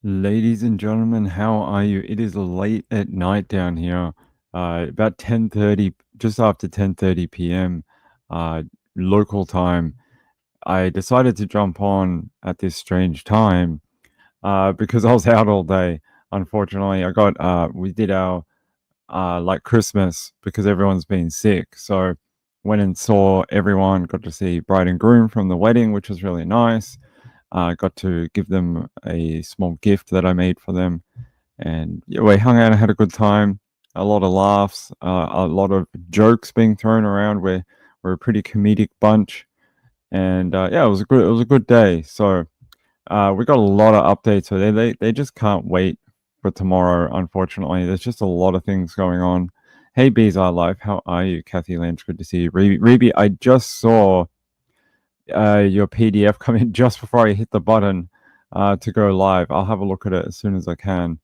Ladies and gentlemen, how are you? It is late at night down here, about 10:30, just after 10:30 p.m. uh, local time. I decided to jump on at this strange time because I was out all day. Unfortunately, we did our like Christmas because everyone's been sick. So went and saw everyone, got to see bride and groom from the wedding, which was really nice. Got to give them a small gift that I made for them, and yeah, we hung out and had a good time. A lot of laughs, a lot of jokes being thrown around. We're a pretty comedic bunch, and yeah, it was a good day. So we got a lot of updates. So they just can't wait for tomorrow. Unfortunately, there's just a lot of things going on. Hey, Bees Our Life, how are you? Kathy Lynch, good to see you. Reby, I just saw your PDF come in just before I hit the button to go live. I'll have a look at it as soon as I can.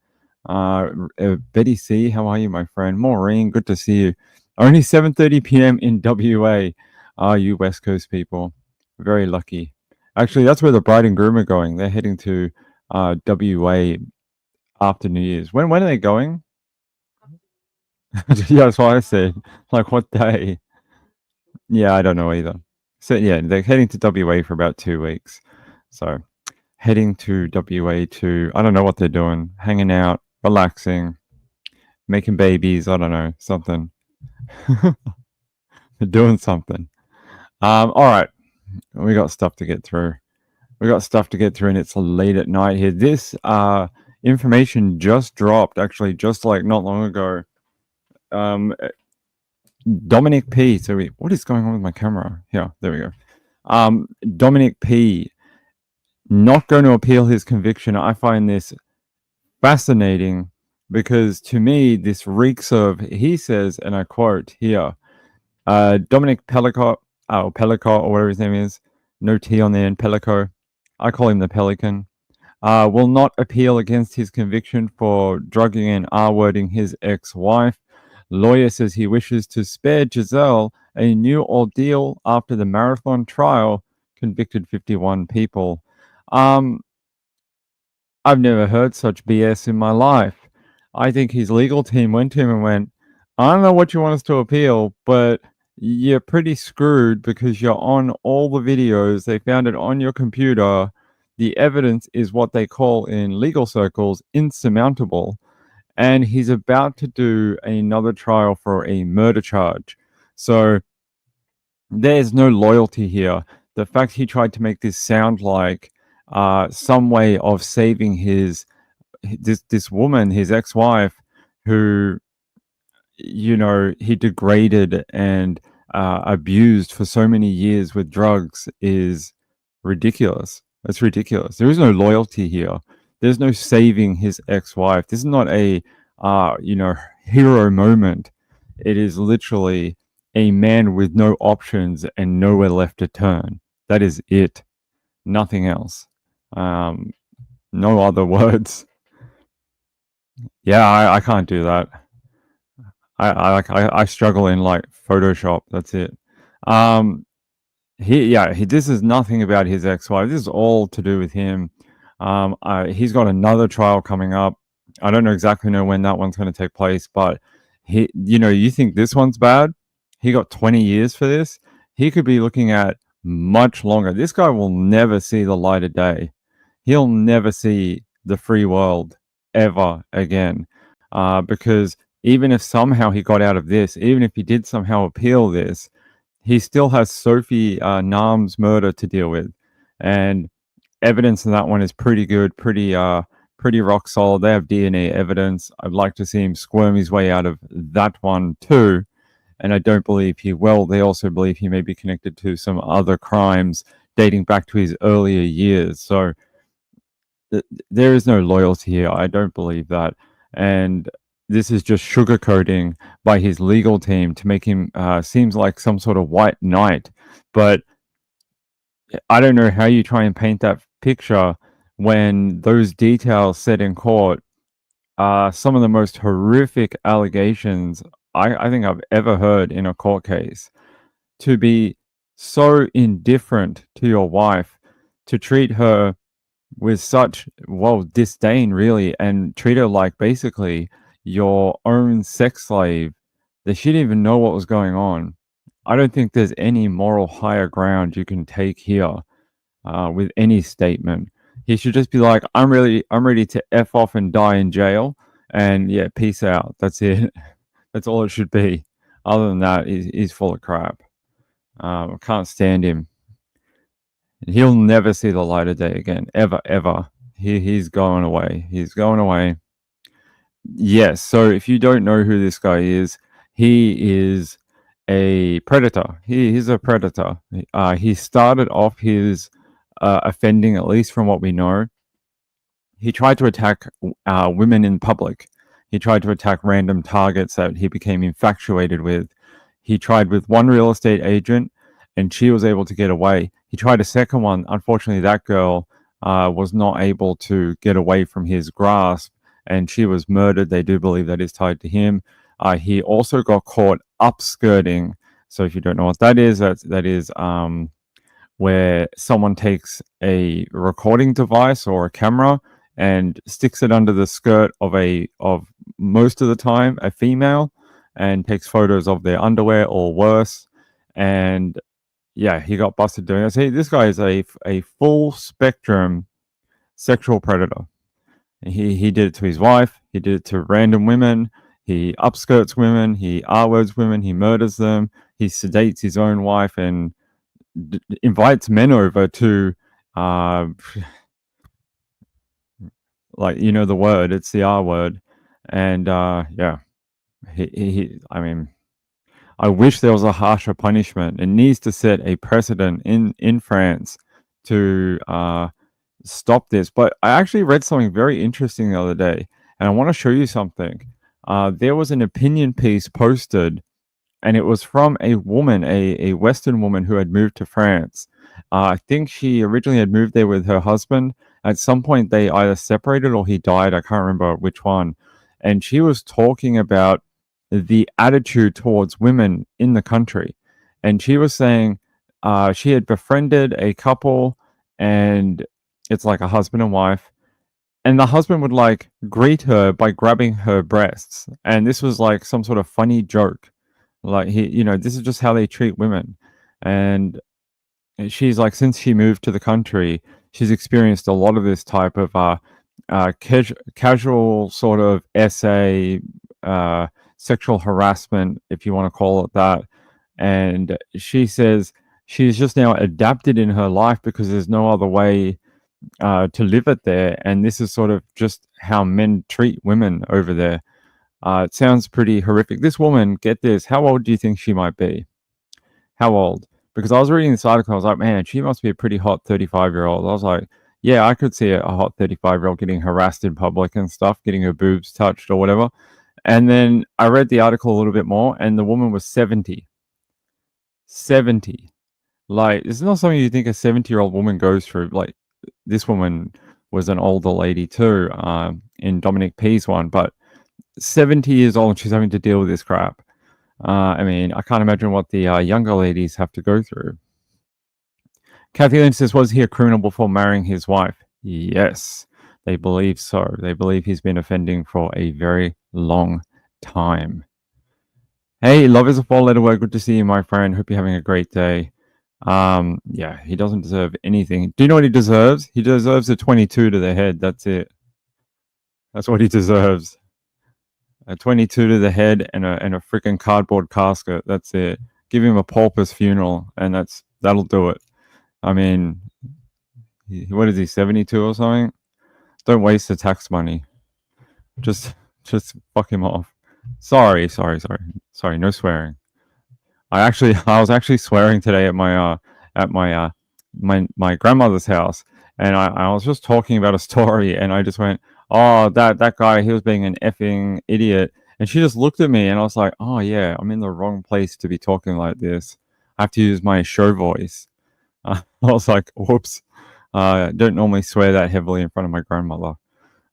Betty C, how are you, my friend? Maureen, good to see you. Only 7:30 p.m. in WA. Are you West Coast people? Very lucky. Actually, that's where the bride and groom are going. They're heading to WA after New Year's. When are they going? Yeah, that's what I said. Like what day? Yeah, I don't know either. So yeah, they're heading to WA for about 2 weeks. So heading to WA to I don't know what they're doing, hanging out, relaxing, making babies. I don't know something. They're doing something. All right, we got stuff to get through. We got stuff to get through, and it's late at night here. This information just dropped, actually, just like not long ago. Um, Dominic P. What is going on with my camera? Yeah, there we go. Dominic P. Not going to appeal his conviction. I find this fascinating because to me, this reeks of, he says, and I quote here, Dominic Pelicot, or Pelicot, or whatever his name is, no T on the end, Pelicot. I call him the Pelican. Will not appeal against his conviction for drugging and R-wording his ex-wife. Lawyer says he wishes to spare Giselle a new ordeal after the marathon trial convicted 51 people. Um, I've never heard such BS in my life. I think his legal team went to him and went, I don't know what you want us to appeal, but you're pretty screwed because you're on all the videos. They found it on your computer. The evidence is what they call in legal circles insurmountable. And he's about to do another trial for a murder charge. So there's no loyalty here. The fact he tried to make this sound like some way of saving this woman, his ex-wife, who he degraded and abused for so many years with drugs is ridiculous. It's ridiculous. There is no loyalty here. There's no saving his ex-wife. This is not a hero moment. It is literally a man with no options and nowhere left to turn. That is it. Nothing else. Um, no other words. Yeah, I can't do that. I struggle in like Photoshop. That's it. Um, this is nothing about his ex-wife. This is all to do with him. He's got another trial coming up. I don't exactly know when that one's going to take place, but you think this one's bad? He got 20 years for this. He could be looking at much longer. This guy will never see the light of day. He'll never see the free world ever again, because even if somehow he got out of this, even if he did somehow appeal this, he still has Sophie Nam's murder to deal with, and evidence in that one is pretty good, pretty rock solid. They have DNA evidence. I'd like to see him squirm his way out of that one too, and I don't believe he will. They also believe he may be connected to some other crimes dating back to his earlier years. So there is no loyalty here. I don't believe that, and this is just sugarcoating by his legal team to make him seems like some sort of white knight. But I don't know how you try and paint that picture when those details said in court are some of the most horrific allegations I think I've ever heard in a court case. To be so indifferent to your wife, to treat her with such, well, disdain, really, and treat her like basically your own sex slave, that she didn't even know what was going on. I don't think there's any moral higher ground you can take here with any statement. He should just be like, I'm ready to f off and die in jail, and yeah, peace out. That's it. That's all it should be. Other than that, he's full of crap. I can't stand him. He'll never see the light of day again, ever, ever. He's going away. He's going away. Yes. So if you don't know who this guy is, he is a predator. He's a predator. He started off his offending, at least from what we know. He tried to attack women in public. He tried to attack random targets that he became infatuated with. He tried with one real estate agent, and she was able to get away. He tried a second one. Unfortunately, that girl was not able to get away from his grasp, and she was murdered. They do believe that is tied to him. He also got caught upskirting. So if you don't know what that is, that is where someone takes a recording device or a camera and sticks it under the skirt of most of the time a female, and takes photos of their underwear or worse. And yeah, he got busted doing it. See, this guy is a full spectrum sexual predator. He did it to his wife. He did it to random women. He upskirts women. He R-words women. He murders them. He sedates his own wife and invites men over to, like, you know the word. It's the R word. And yeah, I mean, I wish there was a harsher punishment. It needs to set a precedent in France to stop this. But I actually read something very interesting the other day, and I want to show you something. There was an opinion piece posted, and it was from a woman, a Western woman who had moved to France. I think she originally had moved there with her husband. At some point, they either separated or he died. I can't remember which one. And she was talking about the attitude towards women in the country. And she was saying she had befriended a couple, and it's like a husband and wife. And the husband would like greet her by grabbing her breasts. And this was like some sort of funny joke. Like, this is just how they treat women. And she's like, since she moved to the country, she's experienced a lot of this type of casual sort of essay, sexual harassment, if you want to call it that. And she says she's just now adapted in her life because there's no other way to live it there. And this is sort of just how men treat women over there. It sounds pretty horrific. This woman, get this, how old do you think she might be? How old? Because I was reading this article, I was like, man, she must be a pretty hot 35-year-old. I was like, yeah, I could see a hot 35-year-old getting harassed in public and stuff, getting her boobs touched or whatever. And then I read the article a little bit more, and the woman was 70. 70. Like, it's not something you think a 70-year-old woman goes through. Like, this woman was an older lady too, in Dominique P's one, but 70 years old, she's having to deal with this crap. I mean, I can't imagine what the younger ladies have to go through. Kathy Lynch says, was he a criminal before marrying his wife? Yes, they believe so. They believe he's been offending for a very long time. Hey, love is a four-letter word. Good to see you, my friend. Hope you're having a great day. Yeah, he doesn't deserve anything. Do you know what he deserves? He deserves a 22 to the head. That's it. That's what he deserves. A 22 to the head and a freaking cardboard casket. That's it. Give him a pauper's funeral, and that'll do it. I mean, what is he, 72 or something? Don't waste the tax money. Just fuck him off. Sorry. No swearing. I was actually swearing today at my grandmother's house, and I was just talking about a story, and I just went, oh, that guy, he was being an effing idiot. And she just looked at me, and I was like, oh yeah, I'm in the wrong place to be talking like this. I have to use my show voice. I was like, whoops. I don't normally swear that heavily in front of my grandmother.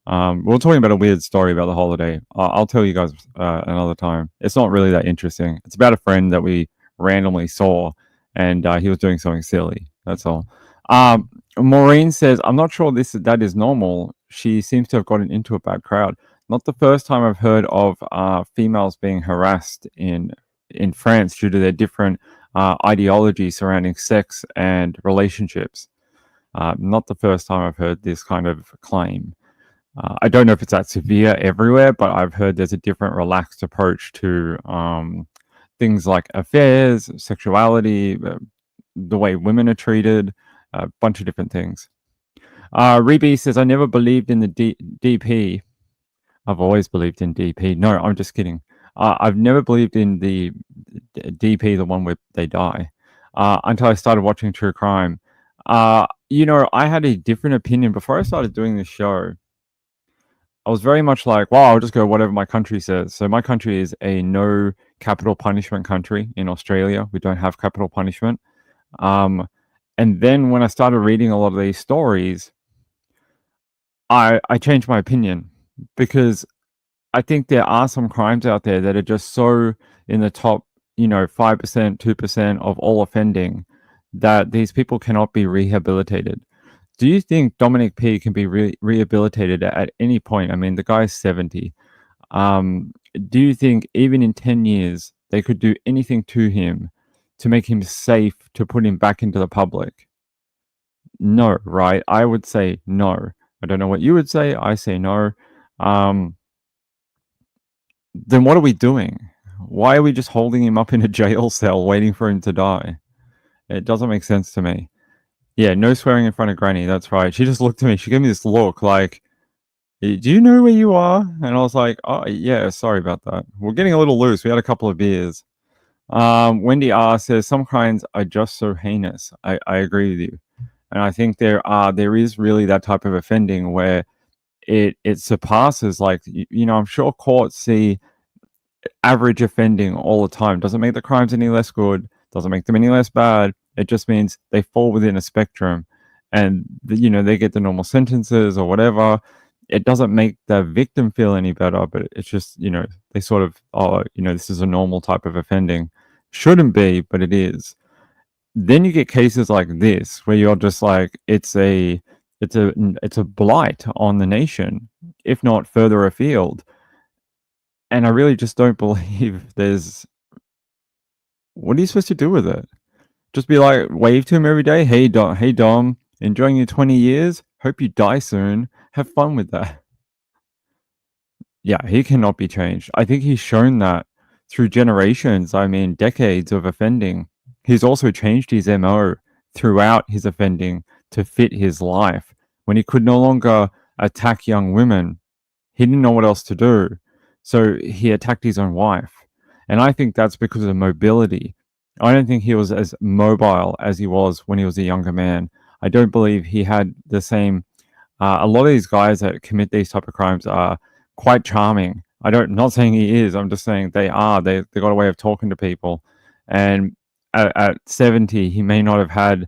We're talking about a weird story about the holiday. I'll tell you guys another time. It's not really that interesting. It's about a friend that we randomly saw, and he was doing something silly. That's all. Maureen says, "I'm not sure that is normal. She seems to have gotten into a bad crowd. Not the first time I've heard of females being harassed in France due to their different ideologies surrounding sex and relationships. Not the first time I've heard this kind of claim. I don't know if it's that severe everywhere, but I've heard there's a different relaxed approach to things like affairs, sexuality, the way women are treated, a bunch of different things." Reby says, "I never believed in the DP. I've always believed in DP. No, I'm just kidding. I've never believed in the DP, the one where they die, until I started watching true crime. I had a different opinion before I started doing this show. I was very much like, well, I'll just go whatever my country says. So my country is a no capital punishment country in Australia. We don't have capital punishment. And then when I started reading a lot of these stories, I changed my opinion because I think there are some crimes out there that are just so in the top, 5%, 2% of all offending that these people cannot be rehabilitated. Do you think Dominic P can be rehabilitated at any point? I mean, the guy's 70. Do you think even in 10 years they could do anything to him to make him safe to put him back into the public? No, right? I would say no. I don't know what you would say. I say no. Then what are we doing? Why are we just holding him up in a jail cell waiting for him to die? It doesn't make sense to me. Yeah, no swearing in front of Granny. That's right. She just looked at me. She gave me this look like, do you know where you are? And I was like, oh, yeah, sorry about that. We're getting a little loose. We had a couple of beers. Wendy R says, some crimes are just so heinous. I agree with you. And I think there is really that type of offending where it surpasses, like, I'm sure courts see average offending all the time. Doesn't make the crimes any less good, doesn't make them any less bad. It just means they fall within a spectrum and, they get the normal sentences or whatever. It doesn't make the victim feel any better, but it's just, they sort of, this is a normal type of offending. Shouldn't be, but it is. Then you get cases like this where you're just like, it's a blight on the nation, if not further afield. And I really just don't believe there's. What are you supposed to do with it? Just be like, wave to him every day. Hey Dom, enjoying your 20 years. Hope you die soon. Have fun with that. Yeah, he cannot be changed. I think he's shown that through generations. I mean, decades of offending. He's also changed his MO throughout his offending to fit his life. When he could no longer attack young women, he didn't know what else to do. So he attacked his own wife. And I think that's because of mobility. I don't think he was as mobile as he was when he was a younger man. I don't believe he had the same. A lot of these guys that commit these type of crimes are quite charming. Not saying he is. I'm just saying they are. They got a way of talking to people. And at 70, he may not have had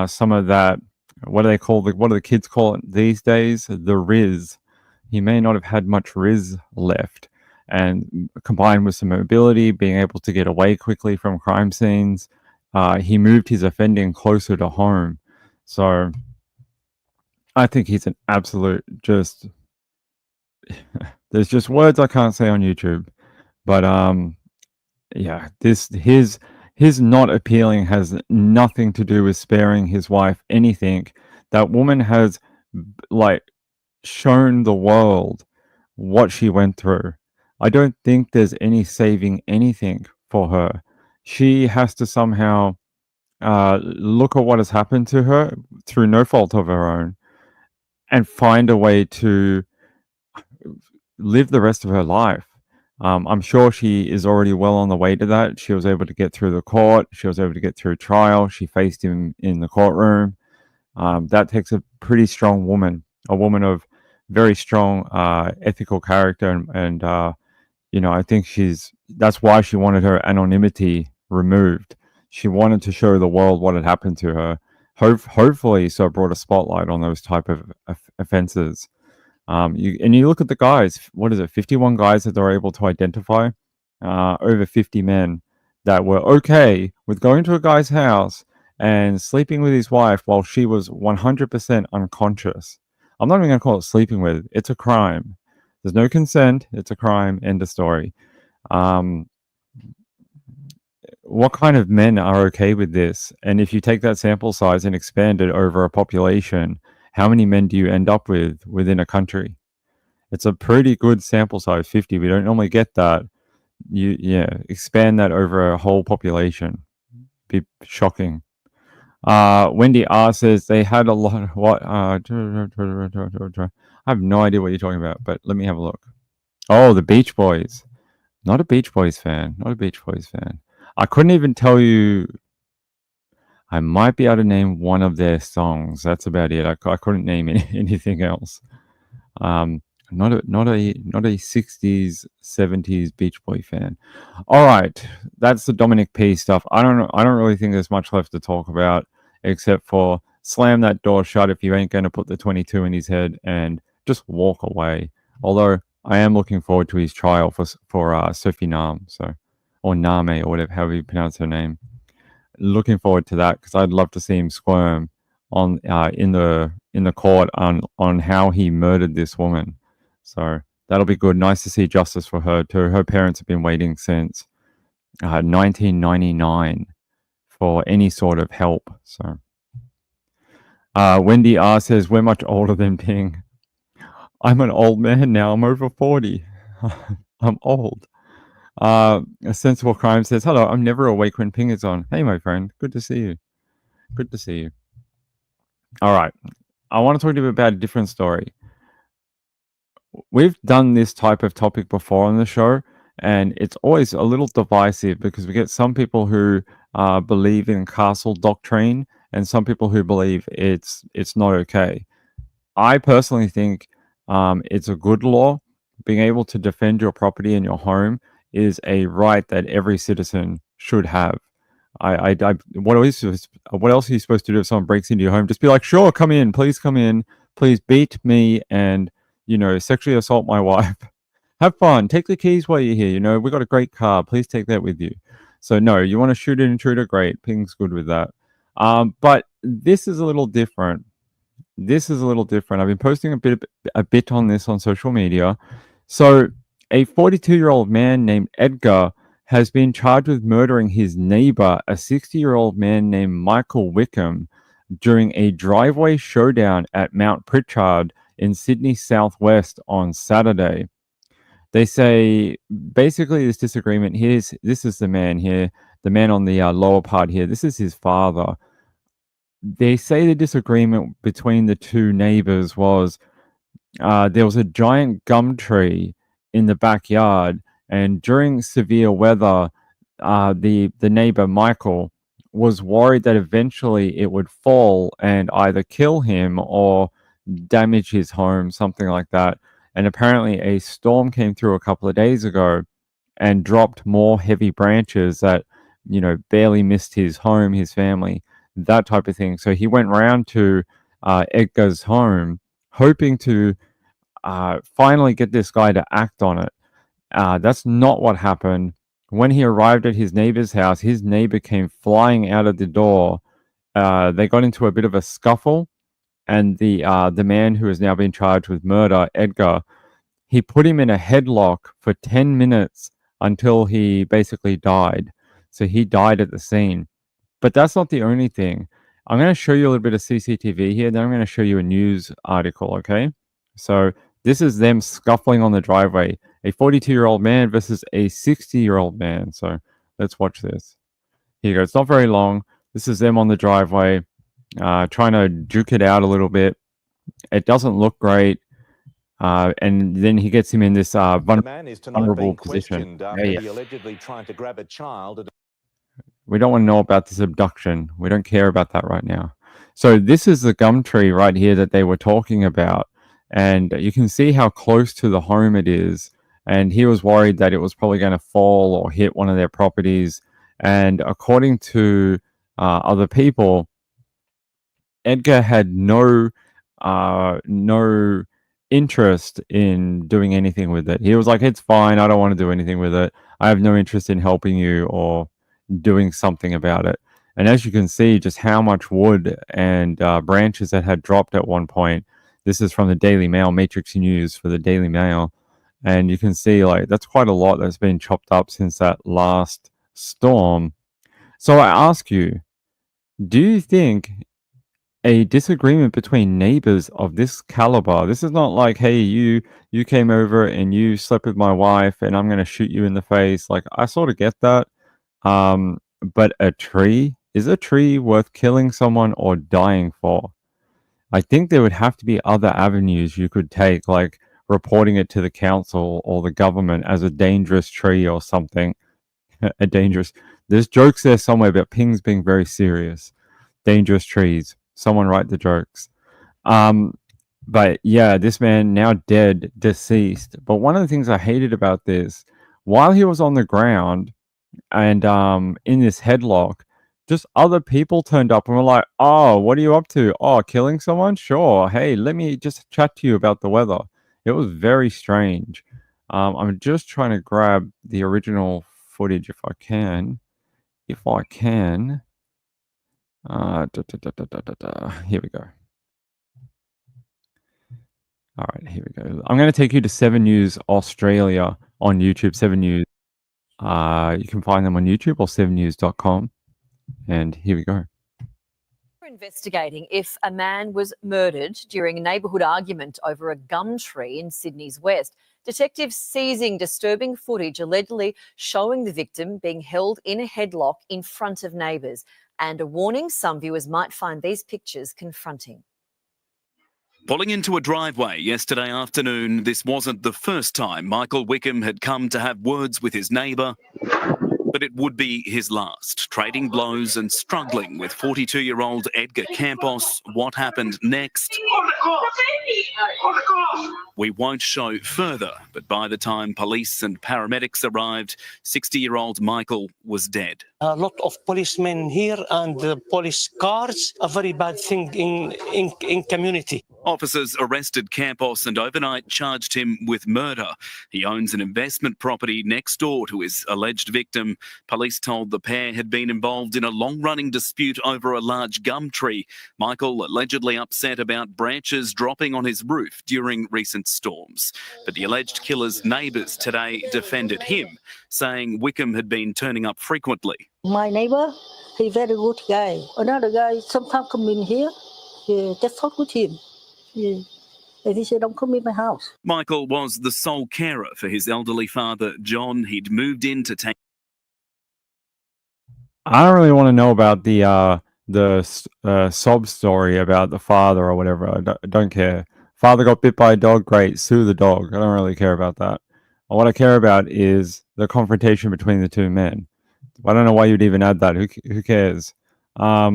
some of that. What do they call what do the kids call it these days? The Riz. He may not have had much Riz left. And combined with some mobility, being able to get away quickly from crime scenes, he moved his offending closer to home. So I think he's an absolute just. There's just words I can't say on YouTube, but yeah, his not appealing has nothing to do with sparing his wife anything. That woman has like shown the world what she went through. I don't think there's any saving anything for her. She has to somehow look at what has happened to her through no fault of her own and find a way to live the rest of her life. I'm sure she is already well on the way to that. She was able to get through the court. She was able to get through trial. She faced him in the courtroom. That takes a pretty strong woman, a woman of very strong ethical character. And I think that's why she wanted her anonymity removed. She wanted to show the world what had happened to her. Hopefully, so it brought a spotlight on those type of offenses. You look at the guys. What is it? 51 guys that they're able to identify. Over 50 men that were okay with going to a guy's house and sleeping with his wife while she was 100% unconscious. I'm not even going to call it sleeping with. It's a crime. There's no consent. It's a crime. End of story. Um, what kind of men are okay with this? And if you take that sample size and expand it over a population, how many men do you end up with within a country? It's a pretty good sample size, 50. We don't normally get that. Yeah, expand that over a whole population. Be shocking. Wendy R says they had a lot of what? I have no idea what you're talking about, but let me have a look. Oh, the Beach Boys. Not a Beach Boys fan. Not a Beach Boys fan. I couldn't even tell you. I might be able to name one of their songs. That's about it. I couldn't name anything else. Um, not a 60s 70s Beach Boy fan. All right, that's the Dominic P stuff. I don't really think there's much left to talk about except for slam that door shut if you ain't going to put the 22 in his head and just walk away. Although I am looking forward to his trial for Sophie Nam, or Name or whatever however you pronounce her name. Looking forward to that because I'd love to see him squirm on in the court on how he murdered this woman. So that'll be good. Nice to see justice for her too. Her parents have been waiting since 1999 for any sort of help. So Wendy R says we're much older than Ping. I'm an old man now. I'm over 40. I'm old. A sensible crime says hello. I'm never awake when Ping is on. Hey, my friend. Good to see you. Good to see you. All right. I want to talk to you about a different story. We've done this type of topic before on the show, and it's always a little divisive because we get some people who believe in castle doctrine and some people who believe it's not okay. I personally think it's a good law. Being able to defend your property and your home is a right that every citizen should have. What else are you supposed to do if someone breaks into your home? Just be like, sure, come in, please beat me and sexually assault my wife. Have fun. Take the keys while you're here. We got a great car. Please take that with you. So no, you want to shoot an intruder? Great. Ping's good with that. But this is a little different. I've been posting a bit on this on social media. So a 42-year-old man named Edgar has been charged with murdering his neighbor, a 60-year-old man named Michael Wickham, during a driveway showdown at Mount Pritchard in Sydney Southwest on Saturday. They say basically this disagreement here. This is the man here, the man on the lower part here. This is his father. They say the disagreement between the two neighbors was there was a giant gum tree in the backyard, and during severe weather, the neighbor Michael was worried that eventually it would fall and either kill him or damage his home, something like that. And apparently, a storm came through a couple of days ago and dropped more heavy branches that barely missed his home, his family, that type of thing. So he went round to Edgar's home, hoping to finally get this guy to act on it. That's not what happened. When he arrived at his neighbor's house, his neighbor came flying out of the door. They got into a bit of a scuffle, and the man who has now been charged with murder, Edgar, he put him in a headlock for 10 minutes until he basically died. So he died at the scene. But that's not the only thing. I'm going to show you a little bit of CCTV here, then I'm going to show you a news article, okay? So this is them scuffling on the driveway. A 42-year-old man versus a 60-year-old man. So let's watch this. Here you go. It's not very long. This is them on the driveway, trying to duke it out a little bit. It doesn't look great. And then he gets him in this vulnerable position. He allegedly tried to grab a child. We don't want to know about this abduction. We don't care about that right now. So this is the gum tree right here that they were talking about. And you can see how close to the home it is. And he was worried that it was probably going to fall or hit one of their properties. And according to other people, Edgar had no interest in doing anything with it. He was like, it's fine. I don't want to do anything with it. I have no interest in helping you or doing something about it. And as you can see, just how much wood and branches that had dropped at one point. This is from the Daily Mail, Matrix News for the Daily Mail. And you can see, like, that's quite a lot that's been chopped up since that last storm. So I ask you, do you think a disagreement between neighbors of this caliber, this is not like, hey, you came over and you slept with my wife and I'm going to shoot you in the face. Like, I sort of get that. But is a tree worth killing someone or dying for? I think there would have to be other avenues you could take, like reporting it to the council or the government as a dangerous tree or something. A dangerous. There's jokes there somewhere about pings being very serious. Dangerous trees. Someone write the jokes. Um, but yeah, this man now dead, deceased. But one of the things I hated about this, while he was on the ground and in this headlock, just other people turned up and were like, "Oh, what are you up to? Oh, killing someone? Sure. Hey, let me just chat to you about the weather." It was very strange. I'm just trying to grab the original footage if I can. If I can. Here we go. All right, here we go. I'm going to take you to 7 News Australia on YouTube. 7 News. You can find them on YouTube or 7news.com. And here we go. We're investigating if a man was murdered during a neighbourhood argument over a gum tree in Sydney's west. Detectives seizing disturbing footage allegedly showing the victim being held in a headlock in front of neighbours, and a warning some viewers might find these pictures confronting. Pulling into a driveway yesterday afternoon, this wasn't the first time Michael Wickham had come to have words with his neighbour, but it would be his last, trading blows and struggling with 42-year-old Edgar Campos. What happened next? We won't show further, but by the time police and paramedics arrived, 60-year-old Michael was dead. A lot of policemen here and police cars, a very bad thing in community. Officers arrested Campos and overnight charged him with murder. He owns an investment property next door to his alleged victim. Police told the pair had been involved in a long-running dispute over a large gum tree. Michael allegedly upset about branches dropping on his roof during recent storms. But the alleged killer's neighbours today defended him, saying Wickham had been turning up frequently. My neighbour, he's very good guy. Another guy sometimes come in here, just talk with him. And he said, "Don't come in my house." Michael was the sole carer for his elderly father, John. He'd moved in to take... I don't really want to know about the sob story about the father or whatever. I don't care. Father got bit by a dog, great, sue the dog. I don't really care about that. What I care about is the confrontation between the two men. I don't know why you'd even add that. Who cares? I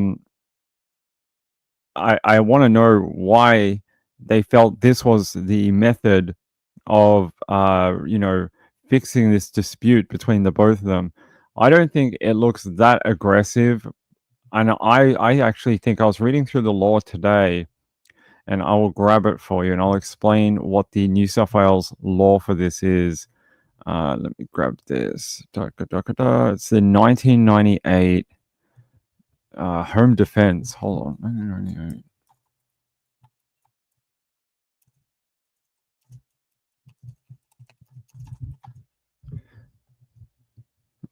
want to know why they felt this was the method of fixing this dispute between the both of them. I don't think it looks that aggressive. And I actually think I was reading through the law today, and I will grab it for you and I'll explain what the New South Wales law for this is. Let me grab this. It's the 1998 home defense. Hold on. 1998.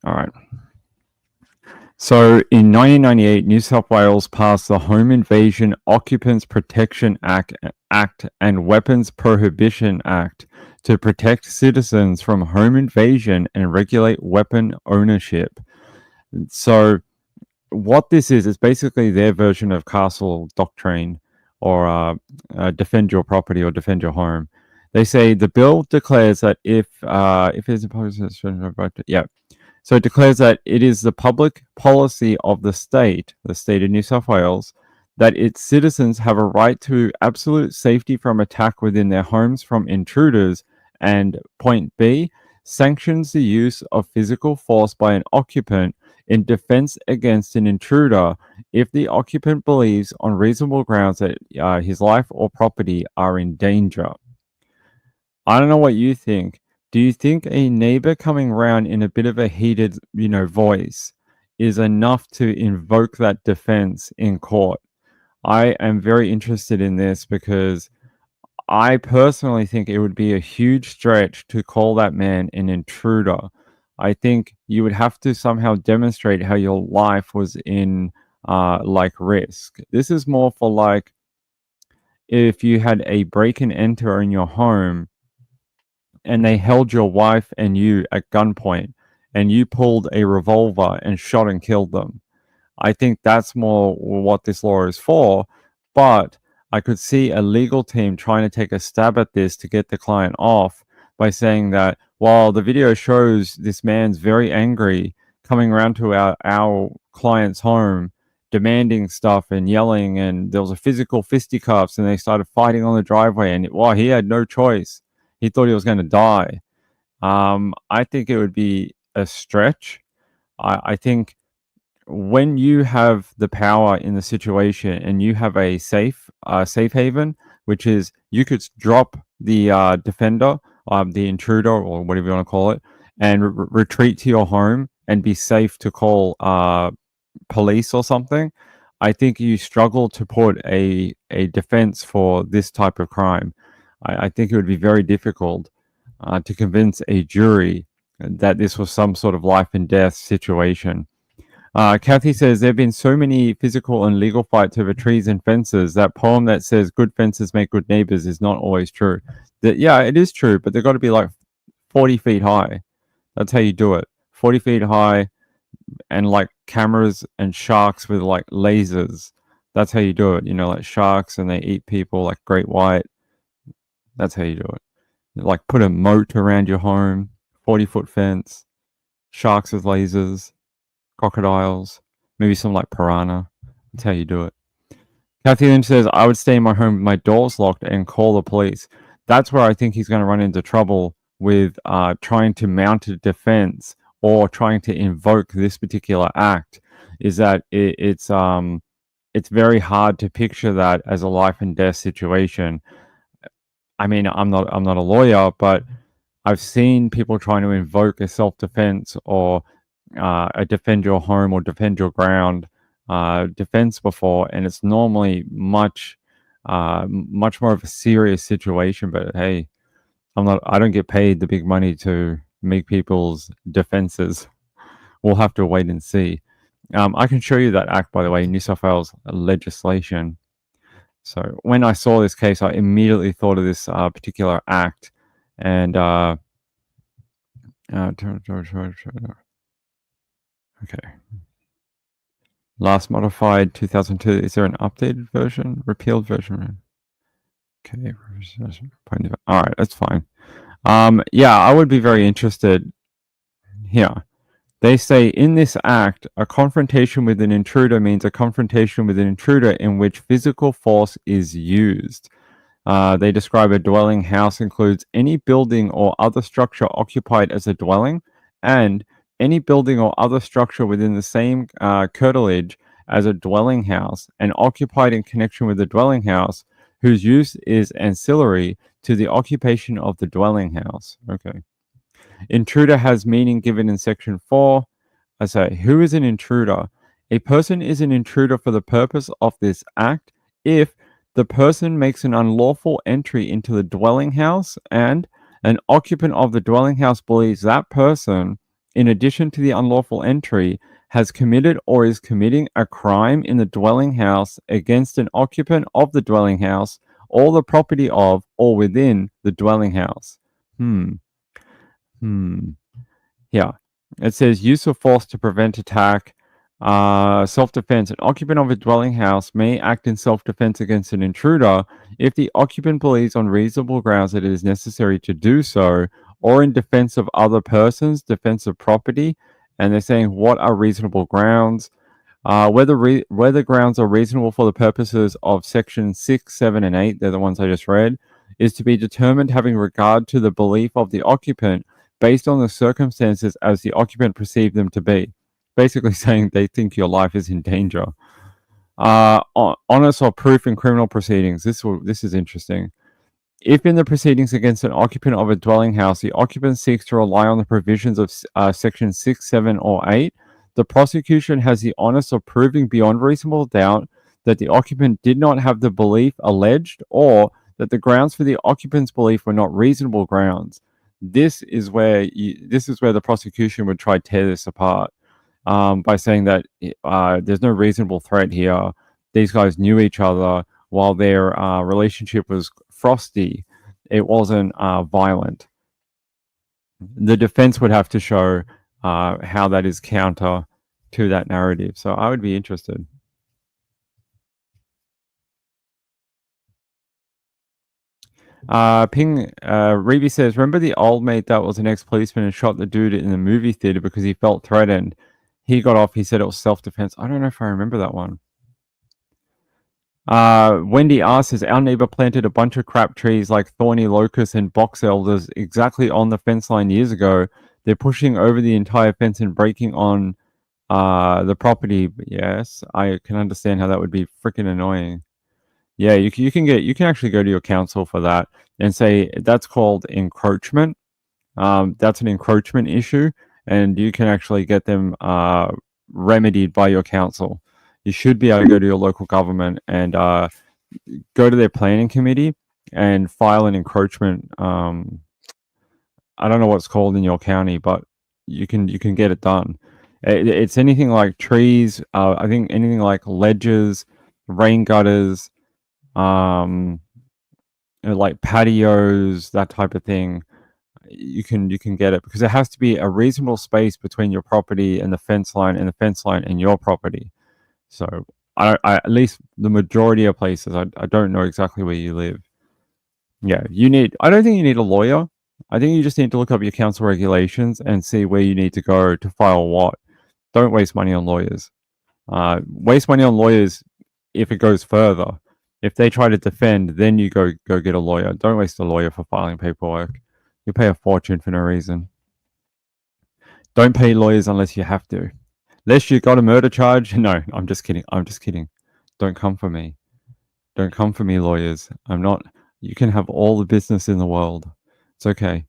All right. So in 1998, New South Wales passed the Home Invasion Occupants Protection Act and Weapons Prohibition Act to protect citizens from home invasion and regulate weapon ownership. So what this is basically their version of castle doctrine, or defend your property or defend your home. They say the bill declares that if it's imposed, so it declares that it is the public policy of the state of New South Wales, that its citizens have a right to absolute safety from attack within their homes from intruders, and point B, sanctions the use of physical force by an occupant in defense against an intruder if the occupant believes on reasonable grounds that his life or property are in danger. I don't know what you think. Do you think a neighbor coming around in a bit of a heated, voice is enough to invoke that defense in court. I am very interested in this because I personally think it would be a huge stretch to call that man an intruder. I think you would have to somehow demonstrate how your life was in like risk. This is more for like if you had a break and enter in your home and they held your wife and you at gunpoint and you pulled a revolver and shot and killed them. I think that's more what this law is for. But I could see a legal team trying to take a stab at this to get the client off by saying that while the video shows this man's very angry coming around to our client's home demanding stuff and yelling, and there was a physical fisticuffs and they started fighting on the driveway, and he had no choice. He thought he was going to die. I think it would be a stretch. I think when you have the power in the situation and you have a safe haven, which is you could drop the defender, the intruder, or whatever you want to call it, and retreat to your home and be safe to call police or something. I think you struggle to put a defense for this type of crime. I think it would be very difficult to convince a jury that this was some sort of life and death situation. Kathy says there have been so many physical and legal fights over trees and fences. That poem that says good fences make good neighbors is not always true. Yeah, it is true, but they've got to be like 40 feet high. That's how you do it. 40 feet high and like cameras and sharks with like lasers. That's how you do it. You know, like sharks and they eat people like great white. That's how you do it. Like put a moat around your home, 40-foot fence, sharks with lasers, crocodiles, maybe some like piranha. That's how you do it. Kathy Lynch says, I would stay in my home with my doors locked and call the police. That's where I think he's going to run into trouble with trying to mount a defense or trying to invoke this particular act, is that it's very hard to picture that as a life and death situation. I mean, I'm not a lawyer, but I've seen people trying to invoke a self-defense or a defend your home or defend your ground defense before, and it's normally much more of a serious situation. But hey, I don't get paid the big money to make people's defenses. We'll have to wait and see. I can show you that act, by the way, New South Wales legislation. So when I saw this case, I immediately thought of this particular act, and okay. Last modified 2002. Is there an updated version? Repealed version? Okay. All right, that's fine. Yeah, I would be very interested here. They say in this act, a confrontation with an intruder means a confrontation with an intruder in which physical force is used. They describe a dwelling house includes any building or other structure occupied as a dwelling, and any building or other structure within the same curtilage as a dwelling house and occupied in connection with the dwelling house whose use is ancillary to the occupation of the dwelling house. Okay. Intruder has meaning given in section 4. I say, who is an intruder? A person is an intruder for the purpose of this act if the person makes an unlawful entry into the dwelling house and an occupant of the dwelling house believes that person, in addition to the unlawful entry, has committed or is committing a crime in the dwelling house against an occupant of the dwelling house or the property of or within the dwelling house. Yeah. It says use of force to prevent attack, self-defense. An occupant of a dwelling house may act in self-defense against an intruder if the occupant believes on reasonable grounds that it is necessary to do so, or in defense of other persons, defense of property. And they're saying what are reasonable grounds? Whether grounds are reasonable for the purposes of section 6, 7, and 8, they're the ones I just read, is to be determined having regard to the belief of the occupant based on the circumstances as the occupant perceived them to be. Basically saying they think your life is in danger. Honest or proof in criminal proceedings. This is interesting. If in the proceedings against an occupant of a dwelling house, the occupant seeks to rely on the provisions of section 6, 7, or 8, the prosecution has the onus of proving beyond reasonable doubt that the occupant did not have the belief alleged, or that the grounds for the occupant's belief were not reasonable grounds. This is where the prosecution would try to tear this apart, by saying that there's no reasonable threat here. These guys knew each other while their relationship was frosty. It wasn't violent. The defense would have to show how that is counter to that narrative. So I would be interested. Reeby says, remember the old mate that was an ex-policeman and shot the dude in the movie theater because he felt threatened? He got off. He said it was self-defense. I don't know if I remember that one. Wendy R says, our neighbor planted a bunch of crap trees like thorny locust and box elders exactly on the fence line years ago. They're pushing over the entire fence and breaking on the property. Yes, I can understand how that would be freaking annoying. Yeah, you can actually go to your council for that and say that's called encroachment. That's an encroachment issue, and you can actually get them remedied by your council. You should be able to go to your local government and go to their planning committee and file an encroachment. I don't know what it's called in your county, but you can get it done. It's anything like trees. I think anything like ledges, rain gutters, like patios, that type of thing. You can get it because there has to be a reasonable space between your property and the fence line, and the fence line and your property. So I at least the majority of places, I don't know exactly where you live. Yeah, I don't think you need a lawyer. I think you just need to look up your council regulations and see where you need to go to file what. Don't waste money on lawyers. Waste money on lawyers if it goes further. If they try to defend, then you go get a lawyer. Don't waste a lawyer for filing paperwork. You pay a fortune for no reason. Don't pay lawyers unless you have to. Unless you got a murder charge. No, I'm just kidding. Don't come for me. Don't come for me, lawyers. I'm not. You can have all the business in the world. It's okay.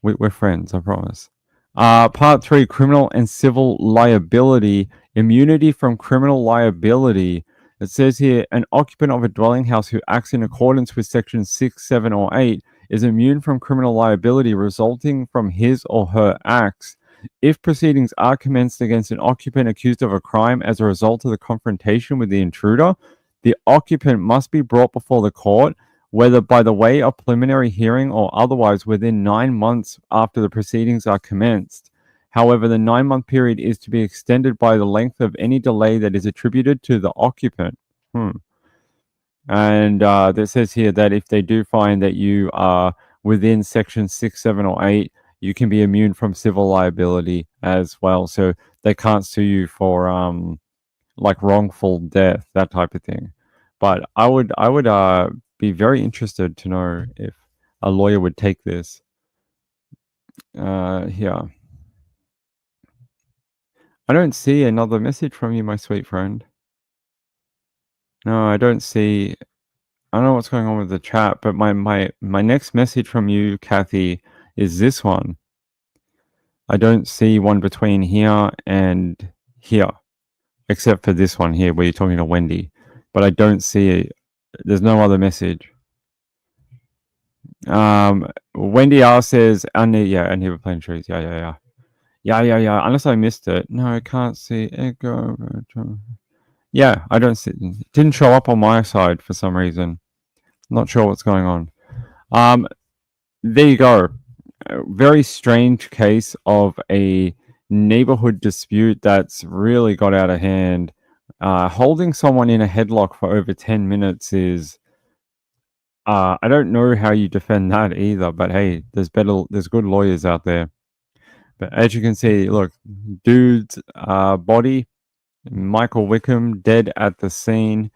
We're friends, I promise. Part 3, criminal and civil liability. Immunity from criminal liability. It says here, an occupant of a dwelling house who acts in accordance with Section 6, 7, or 8 is immune from criminal liability resulting from his or her acts. If proceedings are commenced against an occupant accused of a crime as a result of the confrontation with the intruder, the occupant must be brought before the court, whether by the way of preliminary hearing or otherwise, within 9 months after the proceedings are commenced. However, the 9-month period is to be extended by the length of any delay that is attributed to the occupant. And it says here that if they do find that you are within Section 6, 7, or 8, you can be immune from civil liability as well. So they can't sue you for like wrongful death, that type of thing. But I would be very interested to know if a lawyer would take this. Here. I don't see another message from you, my sweet friend. No, I don't see. I don't know what's going on with the chat, but my next message from you, Kathy, is this one. I don't see one between here and here, except for this one here where you're talking to Wendy. But I don't see it. There's no other message. Wendy R says, and we're playing trees. Yeah. Unless I missed it. No, I can't see it. Yeah, I don't see it. Didn't show up on my side for some reason. Not sure what's going on. There you go. A very strange case of a neighborhood dispute that's really got out of hand. Holding someone in a headlock for over 10 minutes is... I don't know how you defend that either, but hey, there's good lawyers out there. But as you can see, look, dude's body, Michael Wickham, dead at the scene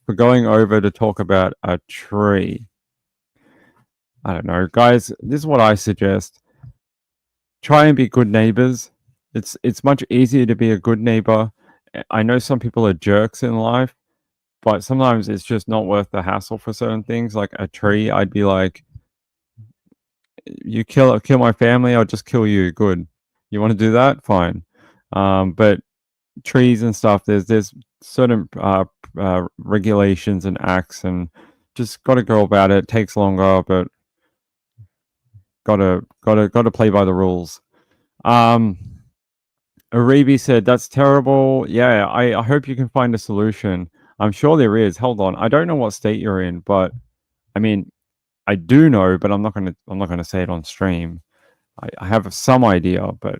for going over to talk about a tree. I don't know, guys, this is what I suggest. Try and be good neighbors. It's much easier to be a good neighbor. I know some people are jerks in life, but sometimes it's just not worth the hassle for certain things. Like a tree, I'd be like, you kill my family, I'll just kill you. Good. You want to do that? Fine. But trees and stuff, there's certain regulations and acts, and just got to go about it. It takes longer, but gotta play by the rules. Arabi said, "That's terrible. Yeah, I hope you can find a solution. I'm sure there is. Hold on, I don't know what state you're in, but I mean, I do know, but I'm not gonna say it on stream. I have some idea, but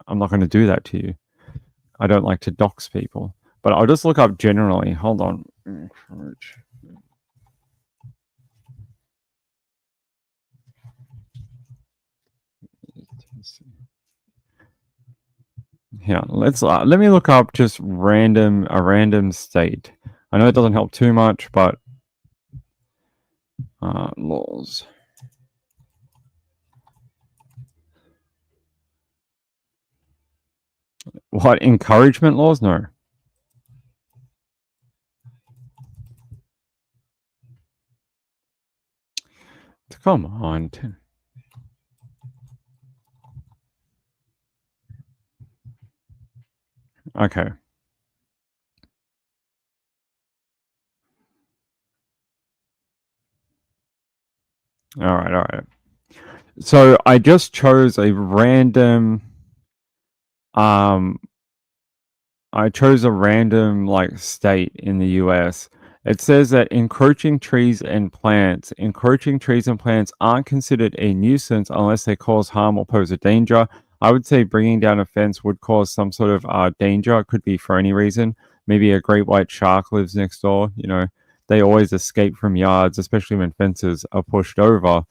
I'm not gonna do that to you. I don't like to dox people, but I'll just look up generally. Hold on. Yeah, let me look up just a random state. I know it doesn't help too much, but laws. What, encouragement laws? No. Come on. Okay. All right. So I just chose a random I chose a random like state in the US. It says that encroaching trees and plants aren't considered a nuisance unless they cause harm or pose a danger. I would say bringing down a fence would cause some sort of danger. It could be for any reason. Maybe a great white shark lives next door. You know, they always escape from yards, especially when fences are pushed over.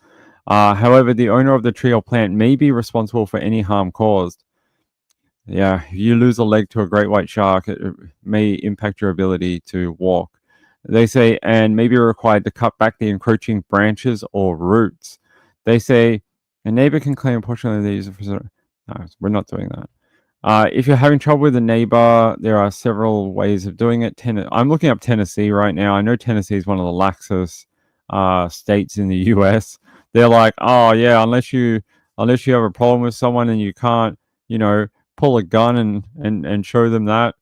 However, the owner of the tree or plant may be responsible for any harm caused. Yeah, if you lose a leg to a great white shark, it may impact your ability to walk. They say, and may be required to cut back the encroaching branches or roots. They say a neighbor can claim a portion of these. No, we're not doing that. If you're having trouble with a neighbor, there are several ways of doing it. I'm looking up Tennessee right now. I know Tennessee is one of the laxest states in the U.S. They're like, oh yeah, unless you have a problem with someone and you can't, you know, pull a gun and show them that.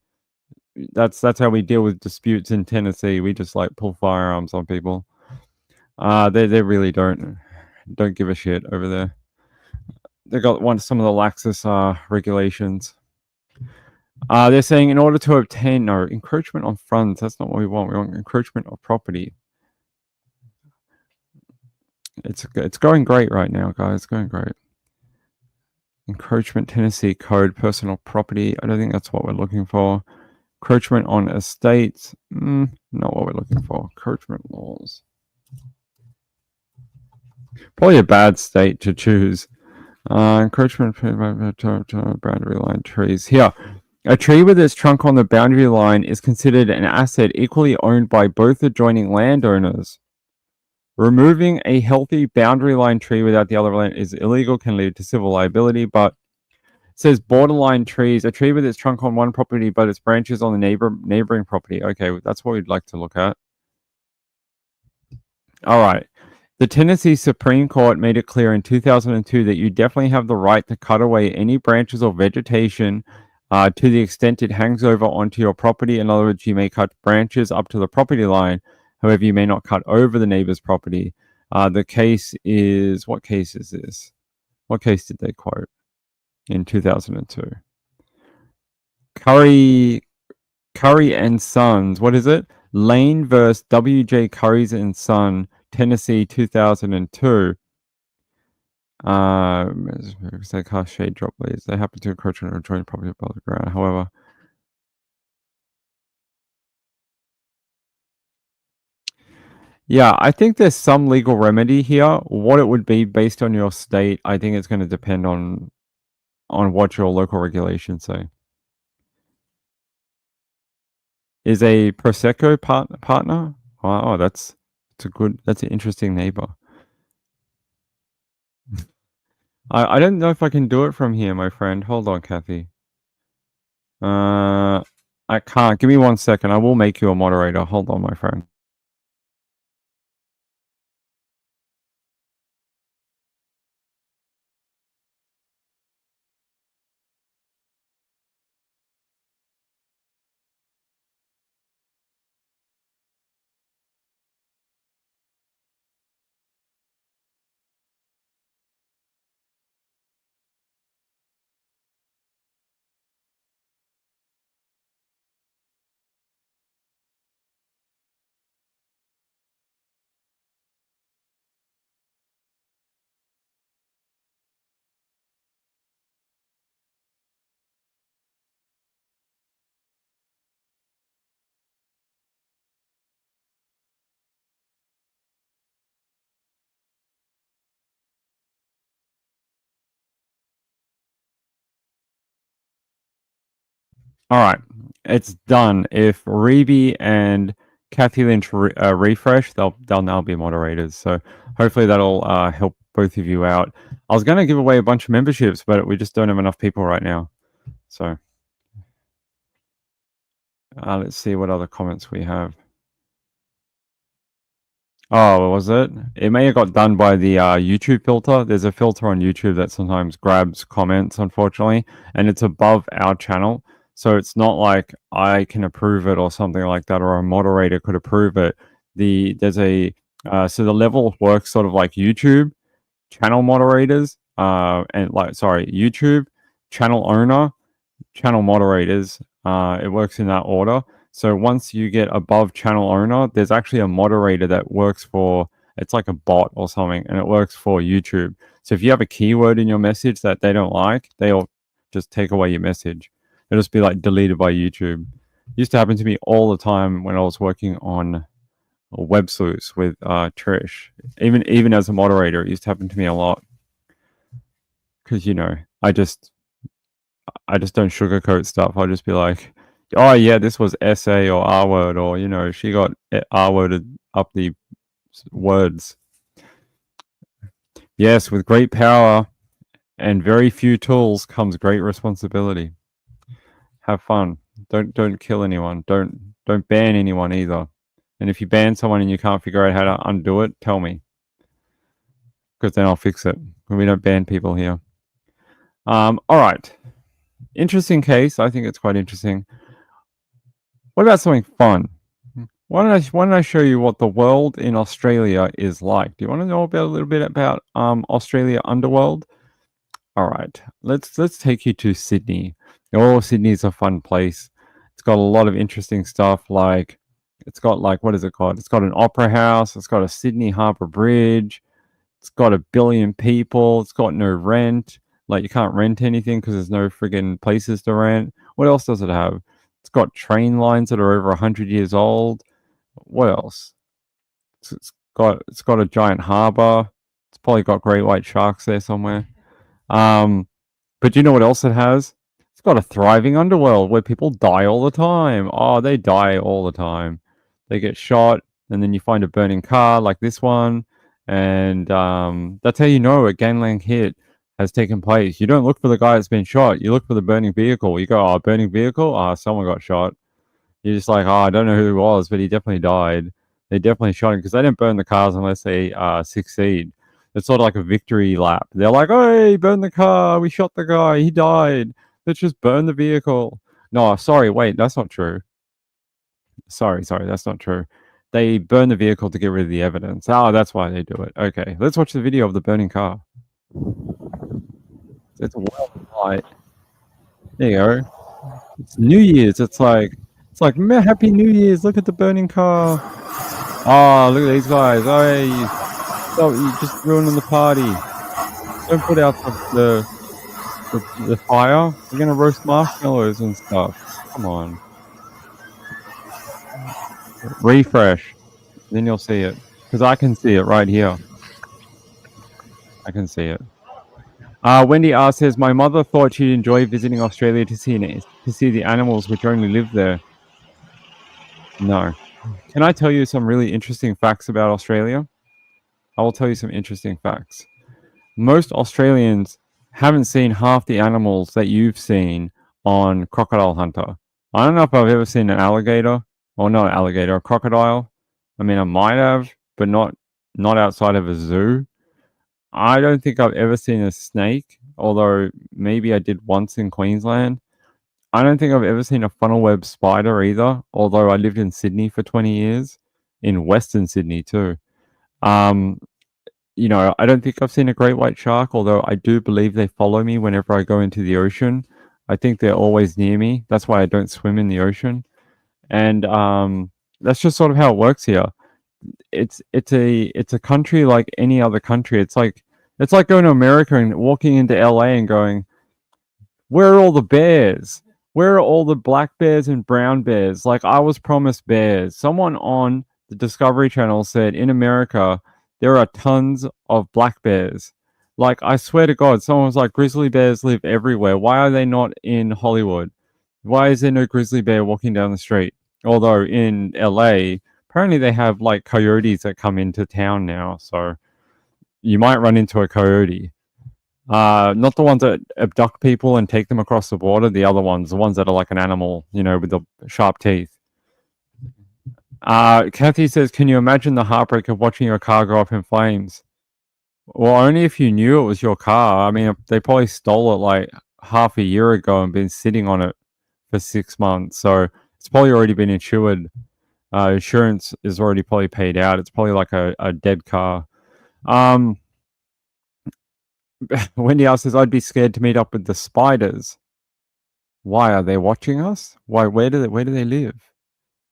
That's how we deal with disputes in Tennessee. We just like pull firearms on people. They really don't give a shit over there. They got some of the laxest regulations. They're saying in order to obtain encroachment on funds, that's not what we want. We want encroachment of property. It's going great right now, guys. It's going great. Encroachment Tennessee Code, personal property. I don't think that's what we're looking for. Encroachment on estates. Not what we're looking for. Encroachment laws. Probably a bad state to choose. Encroachment boundary line trees. Here, a tree with its trunk on the boundary line is considered an asset equally owned by both adjoining landowners. Removing a healthy boundary line tree without the other land is illegal, can lead to civil liability, but it says borderline trees, a tree with its trunk on one property but its branches on the neighboring property. Okay, that's what we'd like to look at. All right. The Tennessee Supreme Court made it clear in 2002 that you definitely have the right to cut away any branches or vegetation to the extent it hangs over onto your property. In other words, you may cut branches up to the property line. However, you may not cut over the neighbor's property. The case is, what case is this? What case did they quote in 2002? Curry and Sons. What is it? Lane versus W.J. Curry's and Son, Tennessee, 2002. They cast shade drop leads. They happen to encroach on or join property above the ground. However, yeah, I think there's some legal remedy here. What it would be based on your state, I think it's going to depend on what your local regulations say. Is a Prosecco partner? Oh, that's an interesting neighbor. I don't know if I can do it from here, my friend. Hold on, Kathy. I can't. Give me 1 second. I will make you a moderator. Hold on, my friend. All right, it's done. If Reby and Kathy Lynch refresh, they'll now be moderators. So hopefully that'll help both of you out. I was going to give away a bunch of memberships, but we just don't have enough people right now. So let's see what other comments we have. Oh, was it? It may have got done by the YouTube filter. There's a filter on YouTube that sometimes grabs comments, unfortunately, and it's above our channel. So it's not like I can approve it or something like that, or a moderator could approve it. There's a so the level works sort of like YouTube channel moderators, and YouTube channel owner, channel moderators. It works in that order. So once you get above channel owner, there's actually a moderator that works for, it's like a bot or something, and it works for YouTube. So if you have a keyword in your message that they don't like, they'll just take away your message. It'll just be like deleted by YouTube. It used to happen to me all the time when I was working on Web Sleuths with Trish. Even as a moderator, it used to happen to me a lot. Because, I just don't sugarcoat stuff. I'll just be like, oh yeah, this was SA or R word, or she got R worded up the words. Yes, with great power and very few tools comes great responsibility. Have fun. Don't kill anyone. Don't ban anyone either. And if you ban someone and you can't figure out how to undo it, tell me, because then I'll fix it. We don't ban people here. All right. Interesting case. I think it's quite interesting. What about something fun? Why don't I show you what the world in Australia is like? Do you want to know a little bit about Australia underworld? All right, let's take you to Sydney. Sydney's a fun place. It's got a lot of interesting stuff. Like it's got what is it called? It's got an opera house. It's got a Sydney Harbour Bridge. It's got 1 billion people. It's got no rent. Like you can't rent anything because there's no friggin' places to rent. What else does it have? It's got train lines that are over 100 years old. What else? It's got a giant harbour. It's probably got great white sharks there somewhere. But do you know what else it has? It's got a thriving underworld where people die all the time. Oh, they die all the time. They get shot, and then you find a burning car like this one, and that's how you know a gangland hit has taken place. You don't look for the guy that's been shot. You look for the burning vehicle. You go, oh, burning vehicle? Oh, someone got shot. You're just like, oh, I don't know who it was, but he definitely died. They definitely shot him because they don't burn the cars unless they succeed. It's sort of like a victory lap. They're like, hey, burn the car. We shot the guy. He died. Let's just burn the vehicle. No, sorry. Wait, that's not true. Sorry. That's not true. They burn the vehicle to get rid of the evidence. Oh, that's why they do it. Okay, let's watch the video of the burning car. It's a wild light. There you go. It's New Year's. It's like Happy New Year's. Look at the burning car. Oh, look at these guys. Oh, you're just ruining the party. Don't put out the fire. We're gonna roast marshmallows and stuff. Come on. Refresh. Then you'll see it. Because I can see it right here. I can see it. Wendy R says, my mother thought she'd enjoy visiting Australia to see the animals which only live there. No. Can I tell you some really interesting facts about Australia? I will tell you some interesting facts. Most Australians haven't seen half the animals that you've seen on Crocodile Hunter. I don't know if I've ever seen an alligator, or not an alligator, a crocodile. I mean, I might have, but not outside of a zoo. I don't think I've ever seen a snake, although maybe I did once in Queensland. I don't think I've ever seen a funnel web spider either, although I lived in Sydney for 20 years, in Western Sydney too. I don't think I've seen a great white shark, although I do believe they follow me whenever I go into the ocean. I think they're always near me. That's why I don't swim in the ocean. And that's just sort of how it works here. It's a country like any other country. It's like going to America and walking into LA and going, where are all the bears? Where are all the black bears and brown bears? Like, I was promised bears. Someone on the Discovery Channel said in America there are tons of black bears. Like, I swear to God, someone was like, grizzly bears live everywhere. Why are they not in Hollywood? Why is there no grizzly bear walking down the street? Although in LA, apparently they have like coyotes that come into town now, so you might run into a coyote. Not the ones that abduct people and take them across the border. The other ones, the ones that are like an animal, with the sharp teeth. Kathy says, "Can you imagine the heartbreak of watching your car go up in flames?" Well, only if you knew it was your car. I mean, they probably stole it like half a year ago and been sitting on it for 6 months, so it's probably already been insured. Insurance is already probably paid out. It's probably like a dead car. Wendy asks says, "I'd be scared to meet up with the spiders." Why are they watching us? Why? Where do they live?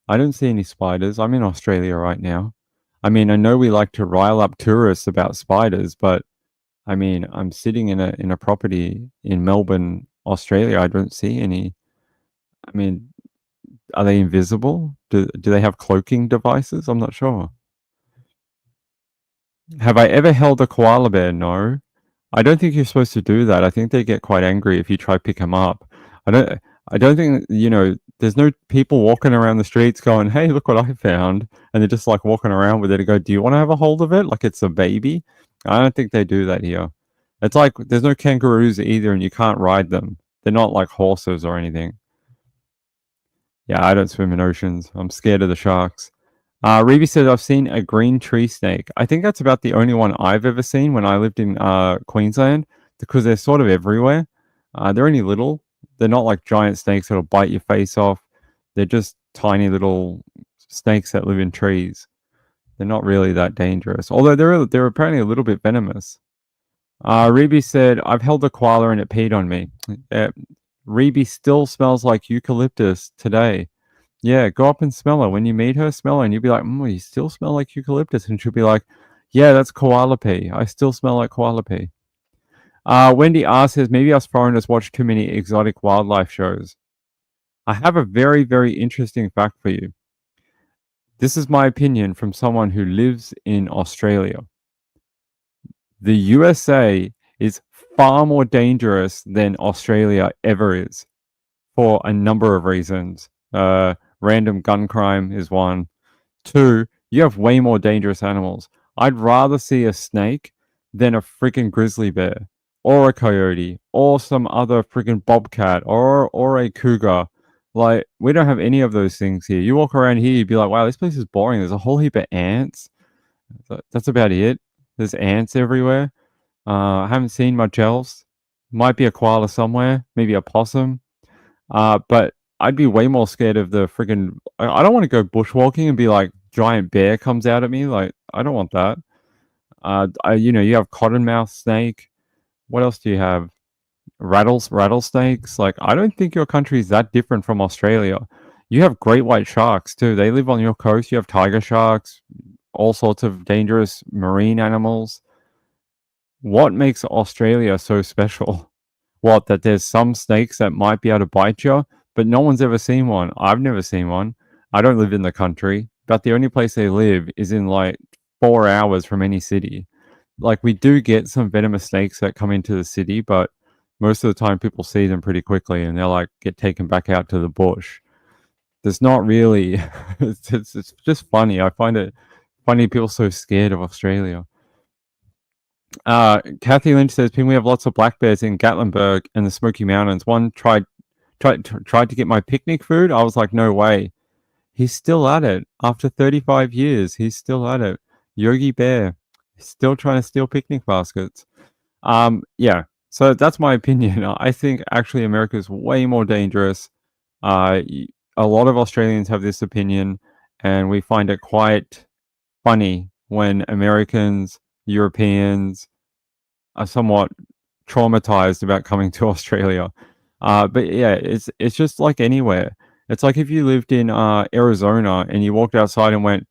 I don't see any spiders. I'm in Australia right now. I mean, I know we like to rile up tourists about spiders, but I mean, I'm sitting in a property in Melbourne, Australia. I don't see any. I mean, are they invisible? Do they have cloaking devices? I'm not sure. Have I ever held a koala bear? No. I don't think you're supposed to do that. I think they get quite angry if you try pick them up. I don't think, there's no people walking around the streets going, "Hey, look what I found." And they're just like walking around with it and go, "Do you want to have a hold of it?" Like it's a baby. I don't think they do that here. It's like there's no kangaroos either and you can't ride them. They're not like horses or anything. Yeah, I don't swim in oceans. I'm scared of the sharks. Reby says, "I've seen a green tree snake." I think that's about the only one I've ever seen when I lived in Queensland, because they're sort of everywhere. They're only little. They're not like giant snakes that'll bite your face off. They're just tiny little snakes that live in trees. They're not really that dangerous, although they're apparently a little bit venomous. Reby said, "I've held a koala and it peed on me." Reby still smells like eucalyptus today. Yeah, go up and smell her. When you meet her, smell her, and you'll be like, "You still smell like eucalyptus." And she'll be like, "Yeah, that's koala pee. I still smell like koala pee." Wendy R says, "Maybe us foreigners watch too many exotic wildlife shows." I have a very, very interesting fact for you. This is my opinion from someone who lives in Australia. The USA is far more dangerous than Australia ever is, for a number of reasons. Random gun crime is one. Two, you have way more dangerous animals. I'd rather see a snake than a freaking grizzly bear or a coyote or some other freaking bobcat or a cougar. Like, we don't have any of those things here. You walk around here, you'd be like, "Wow, this place is boring. There's a whole heap of ants." That's about it. There's ants everywhere. I haven't seen much else. Might be a koala somewhere, maybe a possum. But I'd be way more scared of the freaking. I don't want to go bushwalking and be like, giant bear comes out at me. Like, I don't want that. You have cottonmouth snake. What else do you have? Rattlesnakes. Like, I don't think your country is that different from Australia. You have great white sharks too. They live on your coast. You have tiger sharks, all sorts of dangerous marine animals. What makes Australia so special? What, that there's some snakes that might be able to bite you, but no one's ever seen one. I've never seen one. I don't live in the country, but the only place they live is in like 4 hours from any city. Like, we do get some venomous snakes that come into the city, but most of the time people see them pretty quickly and they're like get taken back out to the bush. There's not really. It's just funny. I find it funny people are so scared of Australia. Kathy Lynch says, "Ping, we have lots of black bears in Gatlinburg and the Smoky Mountains. One tried to get my picnic food. I was like, no way." He's still at it after 35 years. He's still at it. Yogi Bear, still trying to steal picnic baskets. Yeah. So that's my opinion. I think actually America is way more dangerous. A lot of Australians have this opinion, and we find it quite funny when Americans, Europeans are somewhat traumatized about coming to Australia. But yeah, it's just like anywhere. It's like if you lived in Arizona and you walked outside and went,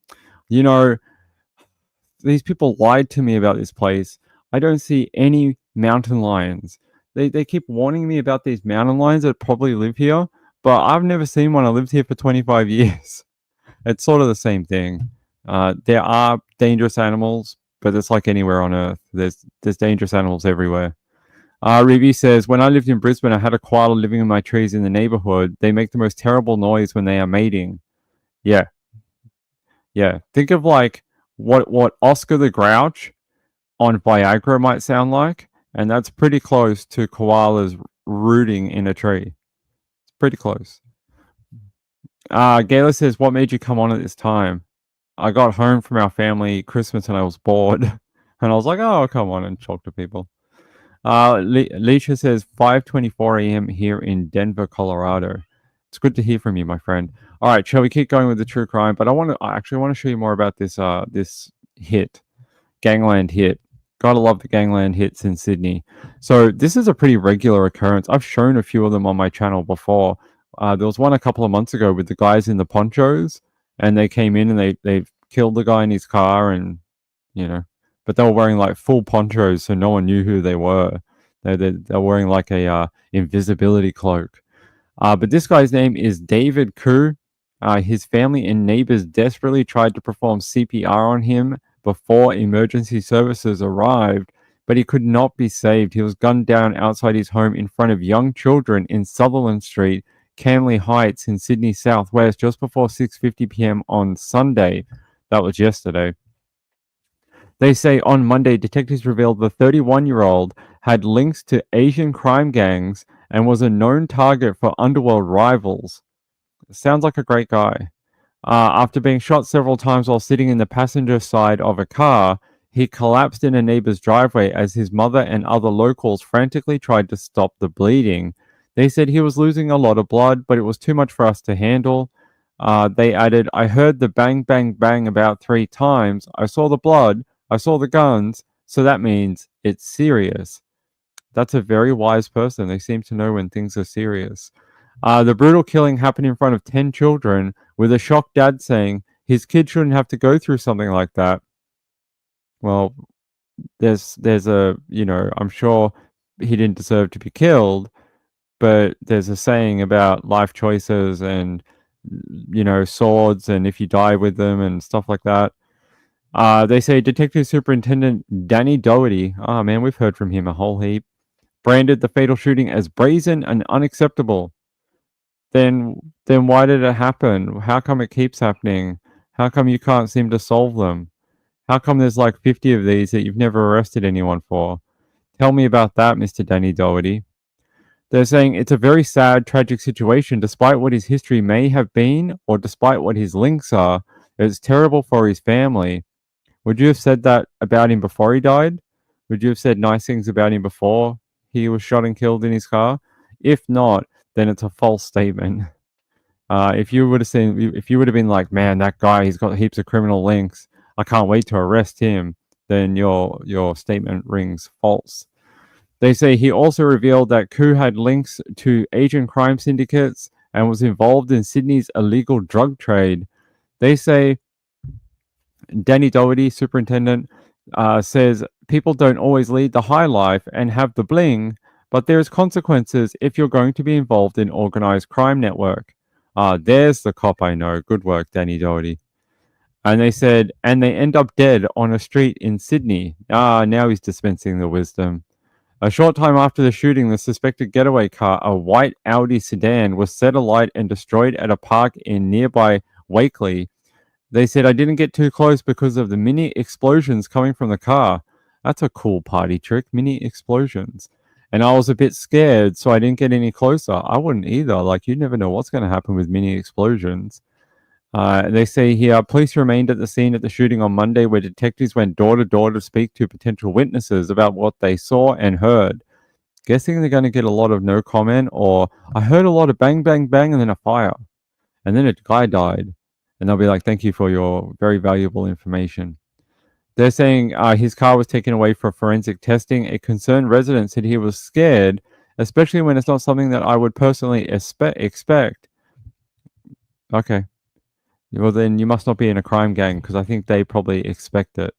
"These people lied to me about this place. I don't see any mountain lions. They keep warning me about these mountain lions that probably live here, but I've never seen one. I lived here for 25 years." It's sort of the same thing. There are dangerous animals, but it's like anywhere on Earth. There's dangerous animals everywhere. Ruby says, when I lived in Brisbane, I had a koala living in my trees in the neighborhood. They make the most terrible noise when they are mating. Yeah. Yeah. Think of like what Oscar the Grouch on Viagra might sound like. And that's pretty close to koalas rooting in a tree. It's pretty close. Gayla says, what made you come on at this time? I got home from our family Christmas and I was bored. And I was like, oh, I'll come on and talk to people. Leisha says 5:24 a.m. here in Denver, Colorado. It's good to hear from you, my friend. All right, shall we keep going with the true crime? But I actually want to show you more about this this hit, gangland hit. Gotta love the gangland hits in Sydney. So this is a pretty regular occurrence. I've shown a few of them on my channel before. There was one a couple of months ago with the guys in the ponchos, and they came in and they killed the guy in his car, and you know, but they were wearing like full ponchos, so no one knew who they were. They're wearing like a invisibility cloak. But this guy's name is David Koo. His family and neighbors desperately tried to perform CPR on him before emergency services arrived, but he could not be saved. He was gunned down outside his home in front of young children in Sutherland Street, Camley Heights in Sydney Southwest, just before 6:50 p.m. on Sunday. That was yesterday. They say on Monday, detectives revealed the 31-year-old had links to Asian crime gangs and was a known target for underworld rivals. Sounds like a great guy. After being shot several times while sitting in the passenger side of a car, he collapsed in a neighbor's driveway as his mother and other locals frantically tried to stop the bleeding. They said he was losing a lot of blood, but it was too much for us to handle. They added, I heard the bang, bang, bang about 3 times. I saw the blood. I saw the guns. So that means it's serious. That's a very wise person. They seem to know when things are serious. The brutal killing happened in front of 10 children, with a shocked dad saying his kid shouldn't have to go through something like that. Well, there's a, I'm sure he didn't deserve to be killed, but there's a saying about life choices and, swords and if you die with them and stuff like that. They say Detective Superintendent Danny Doherty, oh man, we've heard from him a whole heap, branded the fatal shooting as brazen and unacceptable. Then why did it happen? How come it keeps happening? How come you can't seem to solve them? How come there's like 50 of these that you've never arrested anyone for? Tell me about that, Mr. Danny Doherty. They're saying it's a very sad, tragic situation, despite what his history may have been, or despite what his links are. It's terrible for his family. Would you have said that about him before he died? Would you have said nice things about him before he was shot and killed in his car? If not, then it's a false statement. If you would have been like, man, that guy, he's got heaps of criminal links, I can't wait to arrest him, then your statement rings false. They say he also revealed that Koo had links to Asian crime syndicates and was involved in Sydney's illegal drug trade. They say Danny Doherty, superintendent, says people don't always lead the high life and have the bling, but there's consequences if you're going to be involved in organized crime network. There's the cop I know. Good work, Danny Doherty. And they said, and they end up dead on a street in Sydney. Now he's dispensing the wisdom. A short time after the shooting, the suspected getaway car, a white Audi sedan, was set alight and destroyed at a park in nearby Wakeley. They said, I didn't get too close because of the mini explosions coming from the car. That's a cool party trick, mini explosions. And I was a bit scared, so I didn't get any closer. I wouldn't either. Like, you never know what's going to happen with mini explosions. They say here, police remained at the scene at the shooting on Monday, where detectives went door to door to speak to potential witnesses about what they saw and heard. Guessing they're going to get a lot of no comment, or I heard a lot of bang, bang, bang, and then a fire. And then a guy died. And they'll be like, thank you for your very valuable information. They're saying his car was taken away for forensic testing. A concerned resident said he was scared, especially when it's not something that I would personally expect. Okay. Well, then you must not be in a crime gang, because I think they probably expect it.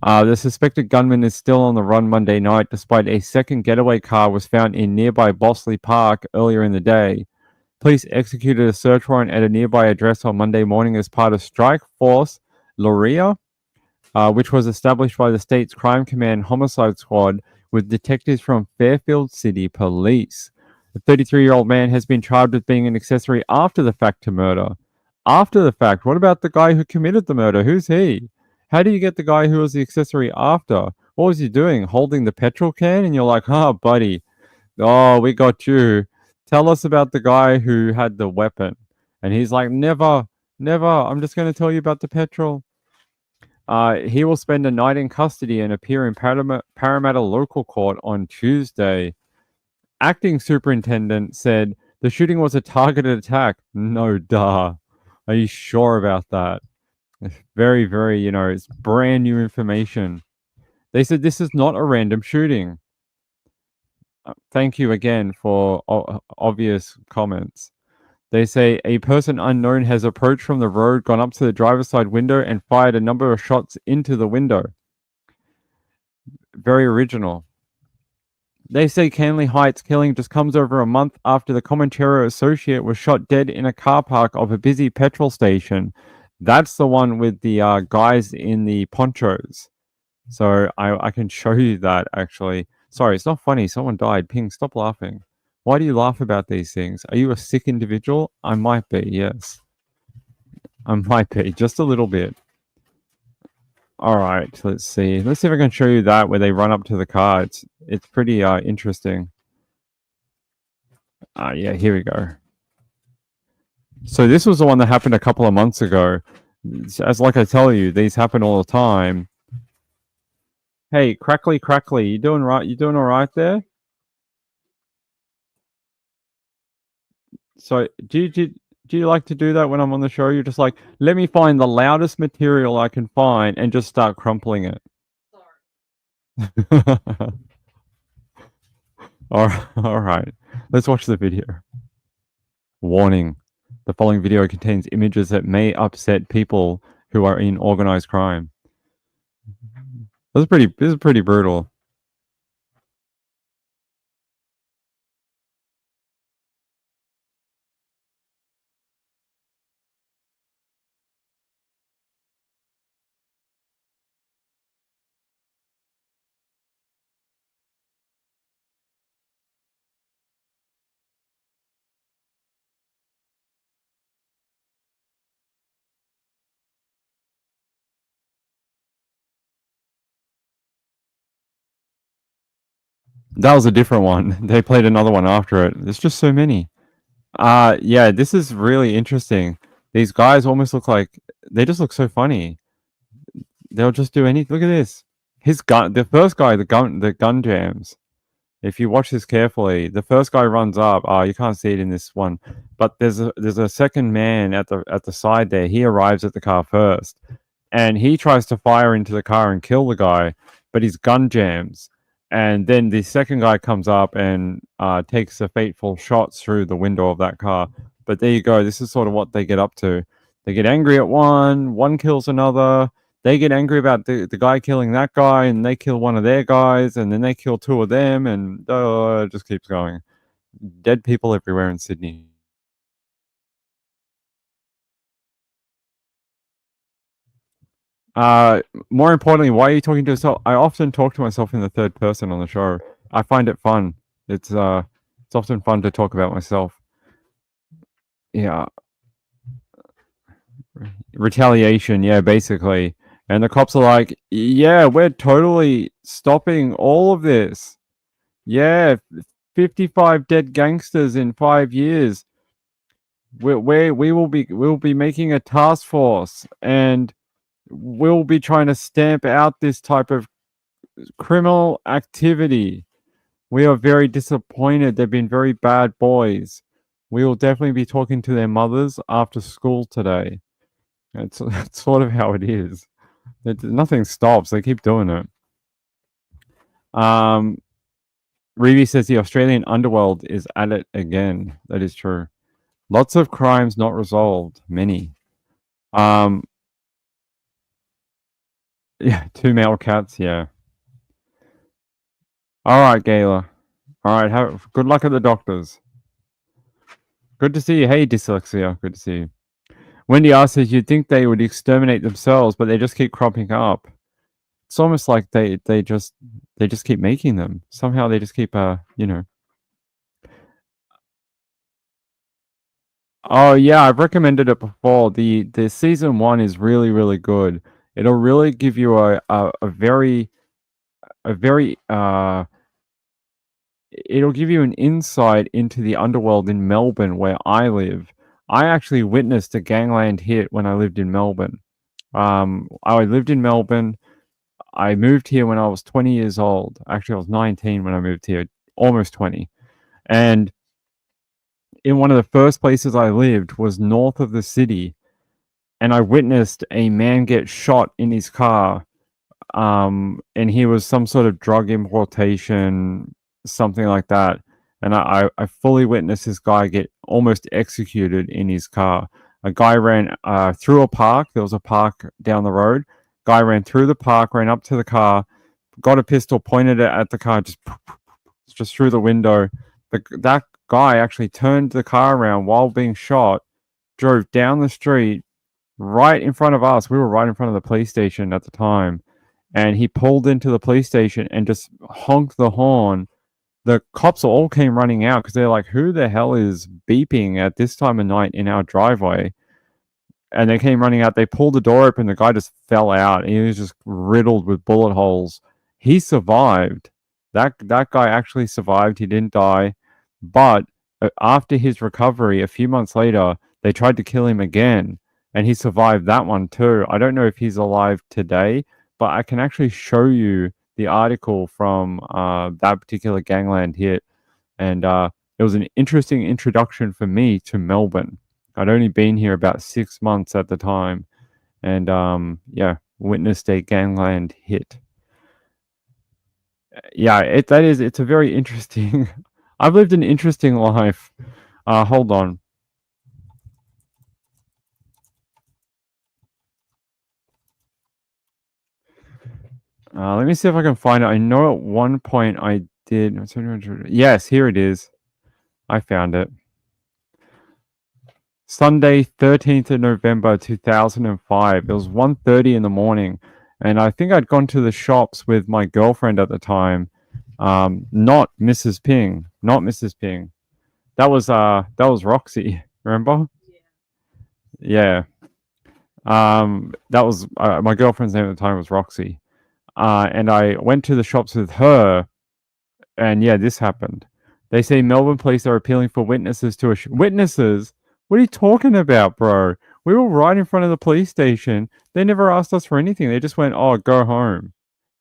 The suspected gunman is still on the run Monday night, despite a second getaway car was found in nearby Bossley Park earlier in the day. Police executed a search warrant at a nearby address on Monday morning as part of Strike Force Loria, which was established by the state's Crime Command Homicide Squad with detectives from Fairfield City Police. The 33-year-old man has been charged with being an accessory after the fact to murder. After the fact? What about the guy who committed the murder? Who's he? How do you get the guy who was the accessory after? What was he doing? Holding the petrol can? And you're like, oh, buddy. Oh, we got you. Tell us about the guy who had the weapon. And he's like, never, never. I'm just going to tell you about the petrol. He will spend a night in custody and appear in Parramatta Local Court on Tuesday. Acting superintendent said the shooting was a targeted attack. No, duh. Are you sure about that? Very, very, it's brand new information. They said this is not a random shooting. Thank you again for obvious comments. They say a person unknown has approached from the road, gone up to the driver's side window, and fired a number of shots into the window. Very original. They say Canley Heights killing just comes over a month after the Comanchero associate was shot dead in a car park of a busy petrol station. That's the one with the guys in the ponchos. So I can show you that, actually. Sorry, it's not funny. Someone died. Ping, stop laughing. Why do you laugh about these things? Are you a sick individual? I might be, yes. I might be, just a little bit. All right, let's see. Let's see if I can show you that where they run up to the car. It's pretty interesting. Yeah, here we go. So this was the one that happened a couple of months ago. As like I tell you, these happen all the time. Hey, Crackly, you doing right? You doing all right there? So do you like to do that when I'm on the show? You're just like, let me find the loudest material I can find and just start crumpling it. Sorry. All right. Let's watch the video. Warning. The following video contains images that may upset people who are in organized crime. This is pretty brutal. That was a different one. They played another one after it. There's just so many. Yeah, this is really interesting. These guys almost look like they just look so funny. They'll just do anything. Look at this. His gun. The first guy, the gun jams. If you watch this carefully, the first guy runs up. You can't see it in this one, but there's a second man at the side there. He arrives at the car first, and he tries to fire into the car and kill the guy, but his gun jams. And then the second guy comes up and takes a fateful shot through the window of that car. But there you go. This is sort of what they get up to. They get angry at one kills another. They get angry about the guy killing that guy, and they kill one of their guys, and then they kill two of them, and it just keeps going. Dead people everywhere in Sydney. More importantly, why are you talking to yourself? I often talk to myself in the third person on the show. I find it fun. It's often fun to talk about myself. Yeah. Retaliation, yeah, basically. And the cops are like, yeah, we're totally stopping all of this. Yeah, 55 dead gangsters in 5 years. We'll be making a task force, and we'll be trying to stamp out this type of criminal activity. We are very disappointed. They've been very bad boys. We will definitely be talking to their mothers after school today. That's sort of how it is. Nothing stops. They keep doing it. Reeve says the Australian underworld is at it again. That is true. Lots of crimes not resolved. Many. Yeah, 2 male cats. Yeah. All right, Gayla. All right. Good luck at the doctors. Good to see you. Hey, dyslexia. Good to see you. Wendy R says you'd think they would exterminate themselves, but they just keep cropping up. It's almost like they they just keep making them. Somehow they just keep, you know. Oh yeah, I've recommended it before. The season 1 is really, really good. It'll really give you a very it'll give you an insight into the underworld in Melbourne where I live. I actually witnessed a gangland hit when I lived in Melbourne. I lived in Melbourne. I moved here when I was 20 years old. Actually, I was 19 when I moved here, almost 20. And in one of the first places I lived was north of the city, and I witnessed a man get shot in his car. And he was some sort of drug importation, something like that. And I fully witnessed this guy get almost executed in his car. A guy ran through a park. There was a park down the road. Guy ran through the park, ran up to the car, got a pistol, pointed it at the car, just through the window. That guy actually turned the car around while being shot, drove down the street right in front of us. We were right in front of the police station at the time. And he pulled into the police station and just honked the horn. The cops all came running out because they're like, who the hell is beeping at this time of night in our driveway? And they came running out. They pulled the door open. The guy just fell out. He was just riddled with bullet holes. He survived. That guy actually survived. He didn't die. But after his recovery, a few months later, they tried to kill him again. And he survived that one too. I don't know if he's alive today, but I can actually show you the article from that particular gangland hit. And it was an interesting introduction for me to Melbourne. I'd only been here about 6 months at the time. And yeah, witnessed a gangland hit. Yeah, it's a very interesting... I've lived an interesting life. Hold on. Let me see if I can find it. I know at one point I did... Yes, here it is. I found it. Sunday, 13th of November, 2005. It was 1:30 in the morning. And I think I'd gone to the shops with my girlfriend at the time. Not Mrs. Ping. Not Mrs. Ping. That was Roxy. Remember? Yeah. That was my girlfriend's name at the time was Roxy. And I went to the shops with her, and yeah, this happened. They say Melbourne police are appealing for witnesses to witnesses. What are you talking about, bro? We were right in front of the police station. They never asked us for anything. They just went, "Oh, go home."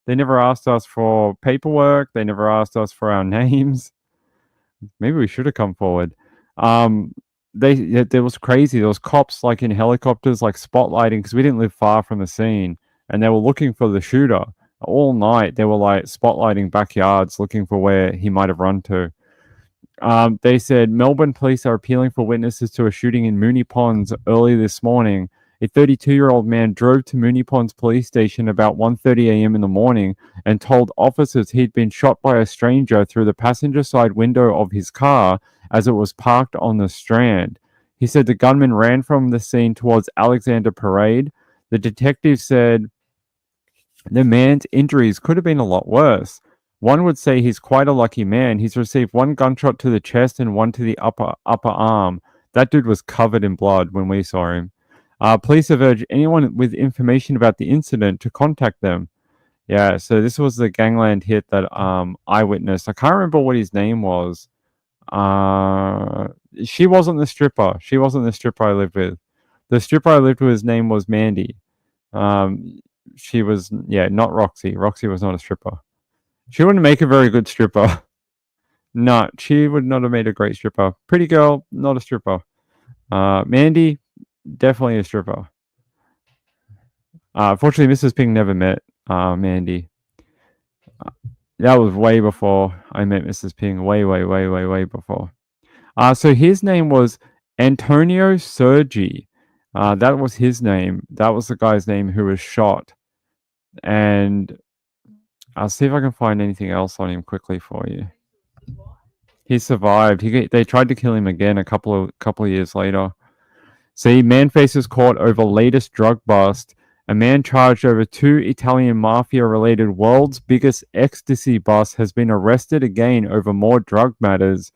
They never asked us for paperwork. They never asked us for our names. Maybe we should have come forward. There was crazy. There was cops like in helicopters, like spotlighting, because we didn't live far from the scene, and they were looking for the shooter all night. They were like spotlighting backyards, looking for where he might have run to. They said Melbourne police are appealing for witnesses to a shooting in Moonee Ponds early this morning. A 32-year-old man drove to Moonee Ponds police station about 1:30 a.m. in the morning and told officers he'd been shot by a stranger through the passenger side window of his car as it was parked on the Strand. He said the gunman ran from the scene towards Alexander Parade. The detective said the man's injuries could have been a lot worse. One would say he's quite a lucky man. He's received one gunshot to the chest and one to the upper arm. That dude was covered in blood when we saw him. Police have urged anyone with information about the incident to contact them. Yeah, so this was the gangland hit that I witnessed. I can't remember what his name was. She wasn't the stripper. She wasn't the stripper I lived with. The stripper I lived with, his name was Mandy. She was, yeah, not Roxy. Roxy was not a stripper. She wouldn't make a very good stripper. No, she would not have made a great stripper. Pretty girl, not a stripper. Mandy, definitely a stripper. Fortunately, Mrs. Ping never met Mandy. That was way before I met Mrs. Ping. Way before. So his name was Antonio Sergi. That was his name. That was the guy's name who was shot. And I'll see if I can find anything else on him quickly for you. He survived. They tried to kill him again a couple of years later. See, man faces court over latest drug bust A man charged over 2 Italian mafia-related world's biggest ecstasy bust has been arrested again over more drug matters.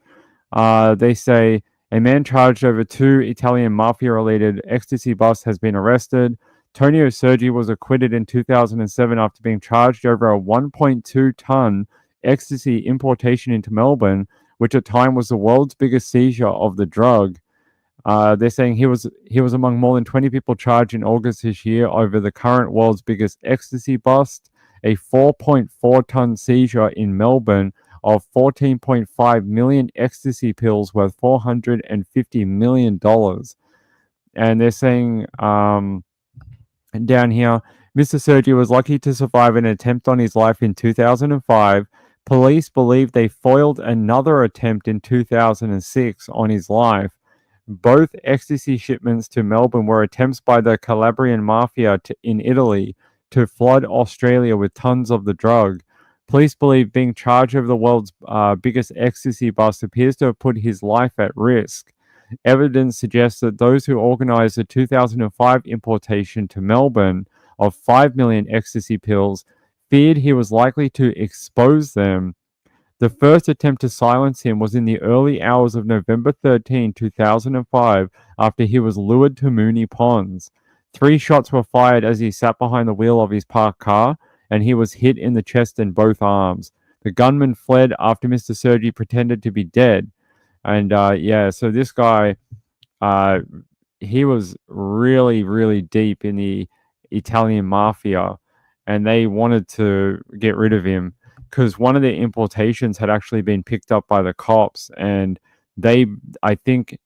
They say a man charged over 2 Italian mafia-related ecstasy busts has been arrested. Tonio Sergi was acquitted in 2007 after being charged over a 1.2-ton ecstasy importation into Melbourne, which at the time was the world's biggest seizure of the drug. They're saying he was among more than 20 people charged in August this year over the current world's biggest ecstasy bust, a 4.4-ton seizure in Melbourne of 14.5 million ecstasy pills worth $450 million. And they're saying down here, Mr. Sergi was lucky to survive an attempt on his life in 2005. Police believe they foiled another attempt in 2006 on his life. Both ecstasy shipments to Melbourne were attempts by the Calabrian Mafia in Italy to flood Australia with tons of the drug. Police believe being charged over the world's biggest ecstasy bust appears to have put his life at risk. Evidence suggests that those who organized the 2005 importation to Melbourne of 5 million ecstasy pills feared he was likely to expose them. The first attempt to silence him was in the early hours of November 13, 2005, after he was lured to Moonee Ponds. 3 shots were fired as he sat behind the wheel of his parked car, and he was hit in the chest and both arms. The gunman fled after Mr. Sergi pretended to be dead. And so this guy, he was really, really deep in the Italian mafia, and they wanted to get rid of him because one of their importations had actually been picked up by the cops, and I think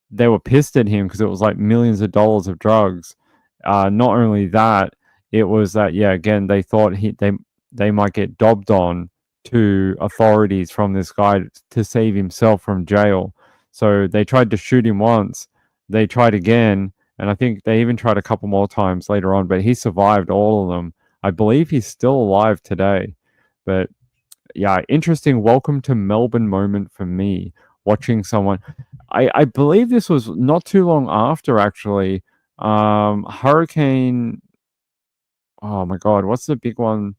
they were pissed at him because it was like millions of dollars of drugs. Not only that, it was that again they thought they might get dobbed on to authorities from this guy to save himself from jail. So they tried to shoot him once. They tried again, and I think they even tried a couple more times later on, but he survived all of them. I believe he's still alive today. But interesting welcome to Melbourne moment for me, watching someone. I believe this was not too long after actually Hurricane, oh my god, what's the big one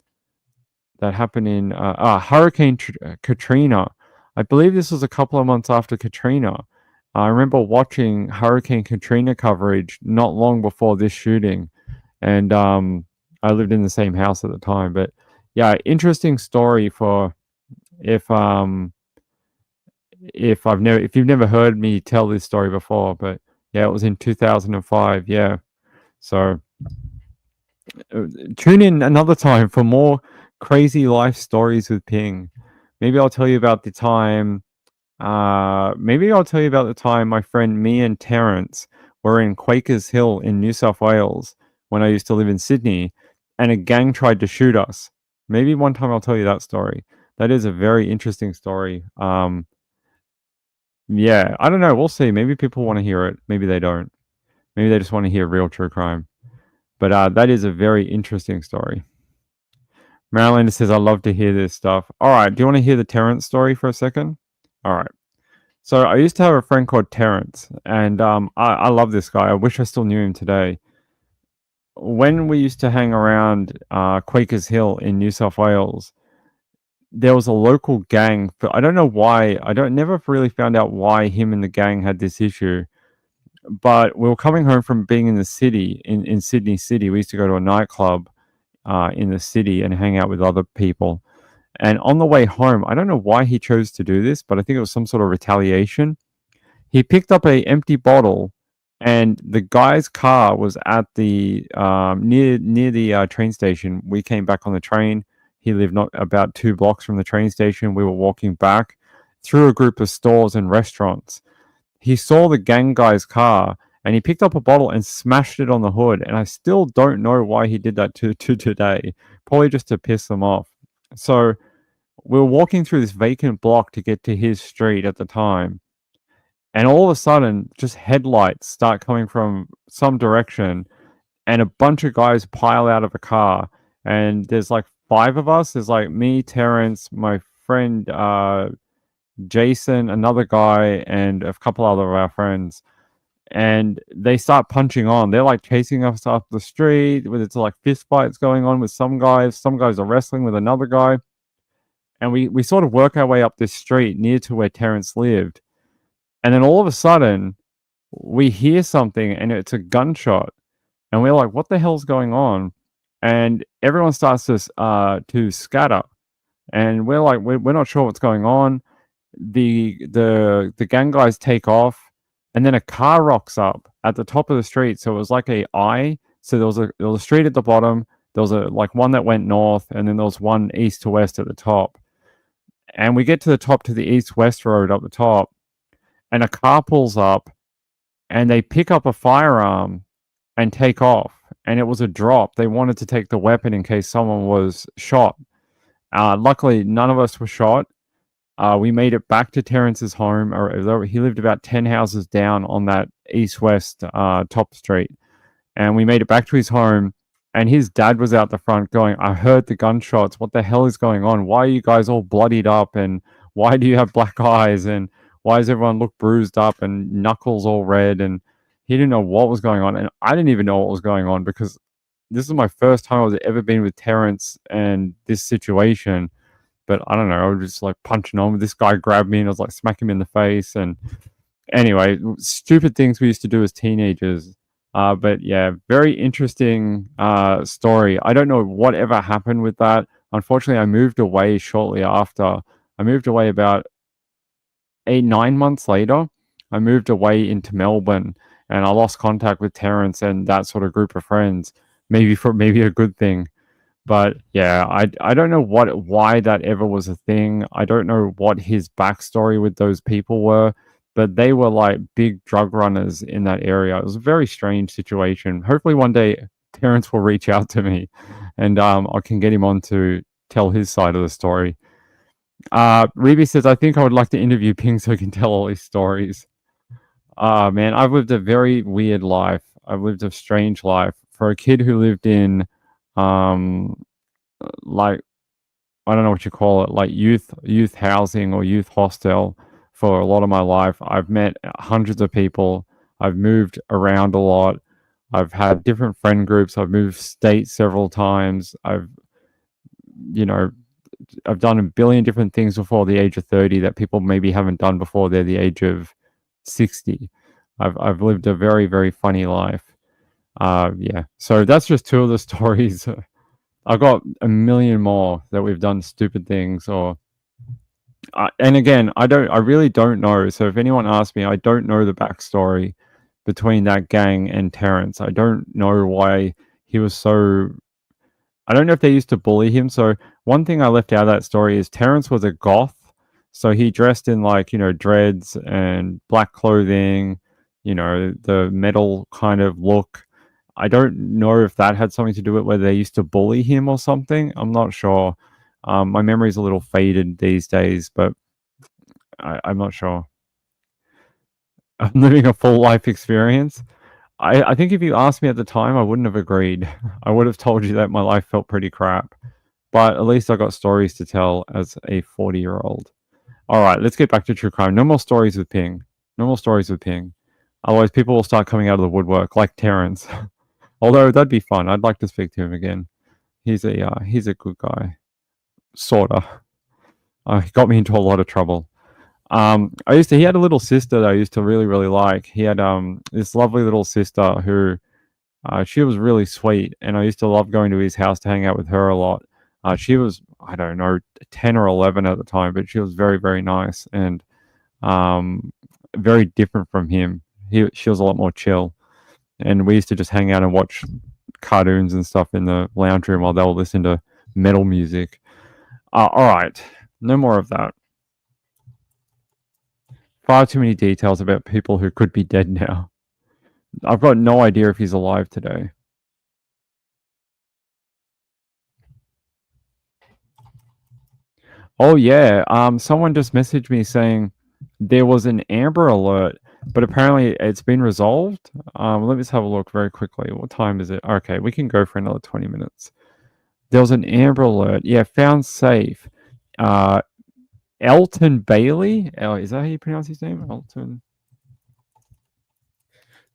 that happened in Hurricane Katrina. I believe this was a couple of months after Katrina. I remember watching Hurricane Katrina coverage not long before this shooting, and I lived in the same house at the time. But interesting story for if you've never heard me tell this story before. But it was in 2005. So tune in another time for more crazy life stories with Ping. Maybe I'll tell you about the time. My friend me and Terence were in Quakers Hill in New South Wales when I used to live in Sydney, and a gang tried to shoot us. Maybe one time I'll tell you that story. That is a very interesting story. I don't know. We'll see. Maybe people want to hear it. Maybe they don't. Maybe they just want to hear real true crime. But that is a very interesting story. Marylander says, I love to hear this stuff. All right. Do you want to hear the Terence story for a second? All right. So I used to have a friend called Terence, and I love this guy. I wish I still knew him today. When we used to hang around Quakers Hill in New South Wales, there was a local gang. But I don't know why. Never really found out why him and the gang had this issue. But we were coming home from being in the city, in Sydney City. We used to go to a nightclub in the city and hang out with other people. And on the way home, I don't know why he chose to do this, but I think it was some sort of retaliation. He picked up an empty bottle, and the guy's car was at the near the train station. We came back on the train. He lived not about 2 blocks from the train station. We were walking back through a group of stores and restaurants. He saw the gang guy's car, and he picked up a bottle and smashed it on the hood. And I still don't know why he did that to today. Probably just to piss them off. So we were walking through this vacant block to get to his street at the time. And all of a sudden, just headlights start coming from some direction. And a bunch of guys pile out of a car. And there's like 5 of us. There's like me, Terence, my friend Jason, another guy, and a couple other of our friends. and they start punching on. They're like chasing us up the street with it's like fist fights going on with some guys. Some guys are wrestling with another guy. And we sort of work our way up this street near to where Terrence lived. And then all of a sudden, we hear something and it's a gunshot. And we're like, what the hell's going on? And everyone starts to scatter. And we're like, we're not sure what's going on. The gang guys take off, and then a car rocks up at the top of the street. So it was like a eye. So there was a street at the bottom. There was a like one that went north, and then there was one east to west at the top. And we get to the top, to the east-west road up the top, and a car pulls up, and they pick up a firearm and take off. And it was a drop. They wanted to take the weapon in case someone was shot. Luckily, none of us were shot. We made it back to Terrence's home. He lived about 10 houses down on that east-west top street. And we made it back to his home. And his dad was out the front going, I heard the gunshots. What the hell is going on? Why are you guys all bloodied up? And why do you have black eyes? And why does everyone look bruised up and knuckles all red? And he didn't know what was going on. And I didn't even know what was going on because this is my first time I was ever been with Terrence and this situation. But I don't know. I was just like punching on. This guy grabbed me and I was like smacking him in the face. And anyway, stupid things we used to do as teenagers. But yeah, very interesting story. I don't know whatever happened with that. Unfortunately, I moved away shortly after. I moved away about 9 months later. I moved away into Melbourne, and I lost contact with Terrence and that sort of group of friends. Maybe a good thing. But yeah, I don't know why that ever was a thing. I don't know what his backstory with those people were. But they were like big drug runners in that area. It was a very strange situation. Hopefully one day Terrence will reach out to me and I can get him on to tell his side of the story. Reby says, I think I would like to interview Ping so he can tell all his stories. Man, I've lived a very weird life. I've lived a strange life. For a kid who lived in, like, I don't know what you call it, like youth housing or youth hostel, for a lot of my life. I've met hundreds of people. I've moved around a lot. I've had different friend groups. I've moved states several times. I've done a billion different things before the age of 30 that people maybe haven't done before they're the age of 60. I've lived a very, very funny life. Yeah. So that's just two of the stories. I've got a million more that we've done stupid things or and again, I really don't know. So if anyone asks me, I don't know the backstory between that gang and Terrence. I don't know why he was so. I don't know if they used to bully him. So one thing I left out of that story is Terrence was a goth. So he dressed in like, dreads and black clothing, the metal kind of look. I don't know if that had something to do with whether they used to bully him or something. I'm not sure. My memory is a little faded these days, but I'm not sure. I'm living a full life experience. I think if you asked me at the time, I wouldn't have agreed. I would have told you that my life felt pretty crap. But at least I got stories to tell as a 40-year-old. All right, let's get back to true crime. No more stories with Ping. No more stories with Ping. Otherwise, people will start coming out of the woodwork like Terrence. Although that'd be fun. I'd like to speak to him again. He's a good guy. Sorta. He got me into a lot of trouble. He had a little sister that I used to really, really like. He had this lovely little sister who she was really sweet, and I used to love going to his house to hang out with her a lot. She was, I don't know, 10 or 11 at the time, but she was very, very nice and very different from him. She was a lot more chill, and we used to just hang out and watch cartoons and stuff in the lounge room while they were listening to metal music. All right, no more of that. Far too many details about people who could be dead now. I've got no idea if he's alive today. Oh yeah, someone just messaged me saying there was an Amber Alert, but apparently it's been resolved. Let me just have a look very quickly. What time is it? Okay, we can go for another 20 minutes. There was an Amber Alert. Yeah, found safe. Elton Bailey? Is that how you pronounce his name? Elton.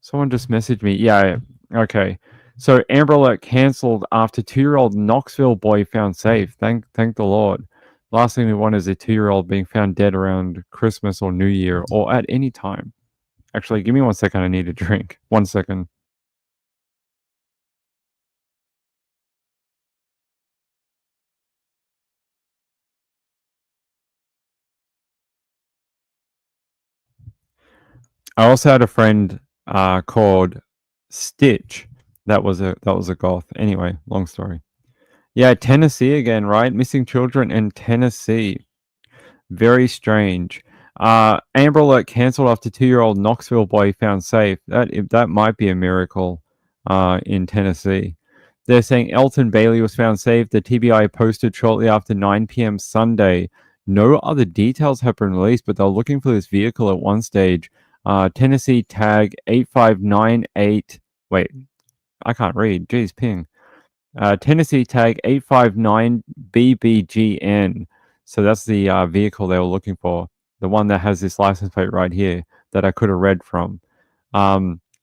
Someone just messaged me. Yeah, okay. So Amber Alert cancelled after 2-year-old Knoxville boy found safe. Thank the Lord. Last thing we want is a 2-year-old being found dead around Christmas or New Year or at any time. Actually, give me 1 second. I need a drink. 1 second. I also had a friend called Stitch. That was a goth. Anyway, long story. Yeah, Tennessee again, right? Missing children in Tennessee. Very strange. Amber Alert cancelled after 2-year-old Knoxville boy found safe. That might be a miracle in Tennessee. They're saying Elton Bailey was found safe. The TBI posted shortly after 9 p.m. Sunday. No other details have been released, but they're looking for this vehicle at one stage. Tennessee tag 8598. Wait, I can't read. Jeez, ping. Tennessee tag 859BBGN. So that's the vehicle they were looking for. The one that has this license plate right here that I could have read from.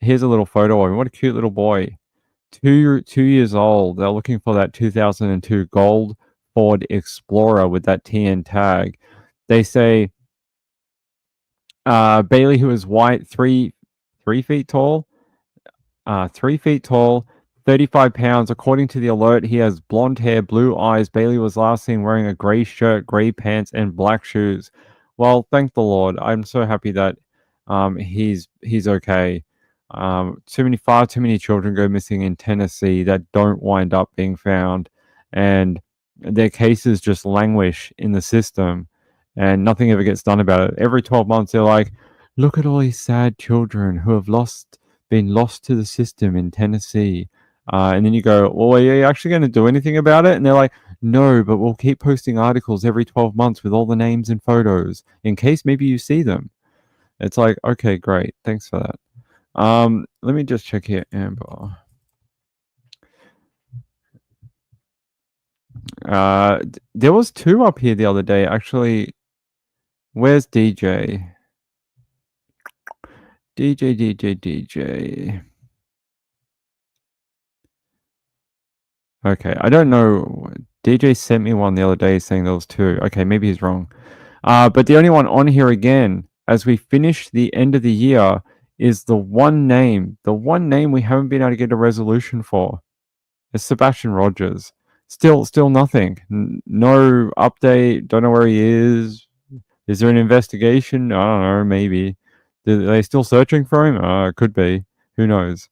Here's a little photo of him. What a cute little boy. 2 years old. They're looking for that 2002 gold Ford Explorer with that TN tag. They say Bailey, who is white, 3 feet tall, 3 feet tall, 35 pounds. According to the alert, he has blonde hair, blue eyes. Bailey was last seen wearing a gray shirt, gray pants, and black shoes. Well, thank the Lord. I'm so happy that he's okay. Far too many children go missing in Tennessee that don't wind up being found, and their cases just languish in the system, and nothing ever gets done about it. Every 12 months, they're like, "Look at all these sad children who have been lost to the system in Tennessee." And then you go, "Well, are you actually going to do anything about it?" And they're like, "No, but we'll keep posting articles every 12 months with all the names and photos in case maybe you see them." It's like, okay, great. Thanks for that. Let me just check here, Amber. There was 2 up here the other day, actually. Where's DJ? DJ. Okay, I don't know. DJ sent me one the other day saying there was 2. Okay, maybe he's wrong. But the only one on here again, as we finish the end of the year, is the one name we haven't been able to get a resolution for. It's Sebastian Rogers. Still nothing. No update. Don't know where he is. Is there an investigation? I don't know. Maybe. Are they still searching for him? Could be. Who knows?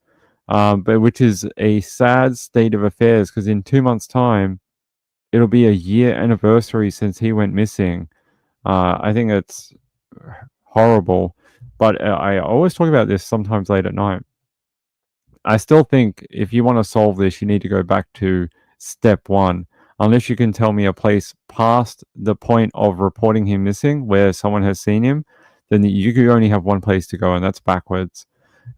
But which is a sad state of affairs because in 2 months' time, it'll be a year anniversary since he went missing. I think it's horrible, but I always talk about this sometimes late at night. I still think if you want to solve this, you need to go back to step 1. Unless you can tell me a place past the point of reporting him missing where someone has seen him, then you could only have one place to go, and that's backwards.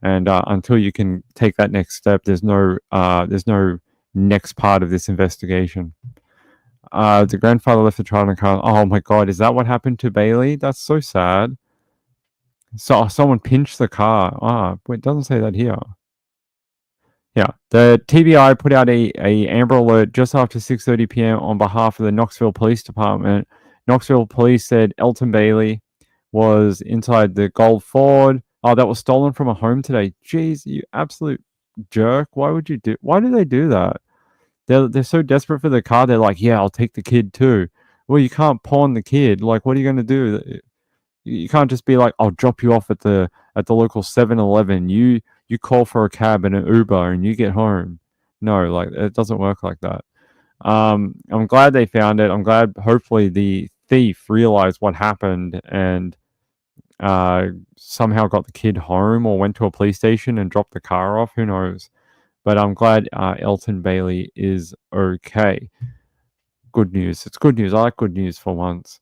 And until you can take that next step, there's no next part of this investigation. The grandfather left the child in a car. Oh my God, is that what happened to Bailey? That's so sad. So someone pinched the car. Wait, it doesn't say that here. Yeah, the TBI put out a Amber Alert just after 6:30 p.m. on behalf of the Knoxville Police Department. Knoxville Police said Elton Bailey was inside the gold Ford. Oh, that was stolen from a home today. Jeez, you absolute jerk. Why do they do that? They're so desperate for the car. They're like, yeah, I'll take the kid too. Well, you can't pawn the kid. Like, what are you going to do? You can't just be like, I'll drop you off at the local 7-Eleven. You call for a cab and an Uber and you get home. No, like it doesn't work like that. I'm glad they found it. I'm glad hopefully the thief realized what happened and somehow got the kid home or went to a police station and dropped the car off. Who knows? But I'm glad Elton Bailey is okay. Good news. It's good news. I like good news for once.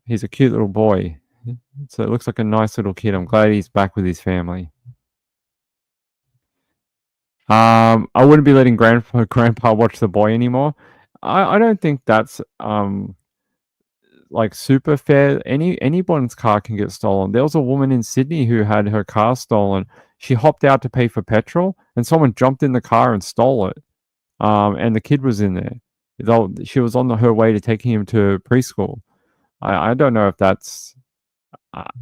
He's a cute little boy. So it looks like a nice little kid. I'm glad he's back with his family. I wouldn't be letting grandpa watch the boy anymore. I don't think that's like super fair. Anyone's car can get stolen. There was a woman in Sydney who had her car stolen. She hopped out to pay for petrol, and someone jumped in the car and stole it. And the kid was in there. Though she was on her way to taking him to preschool. I don't know if that's.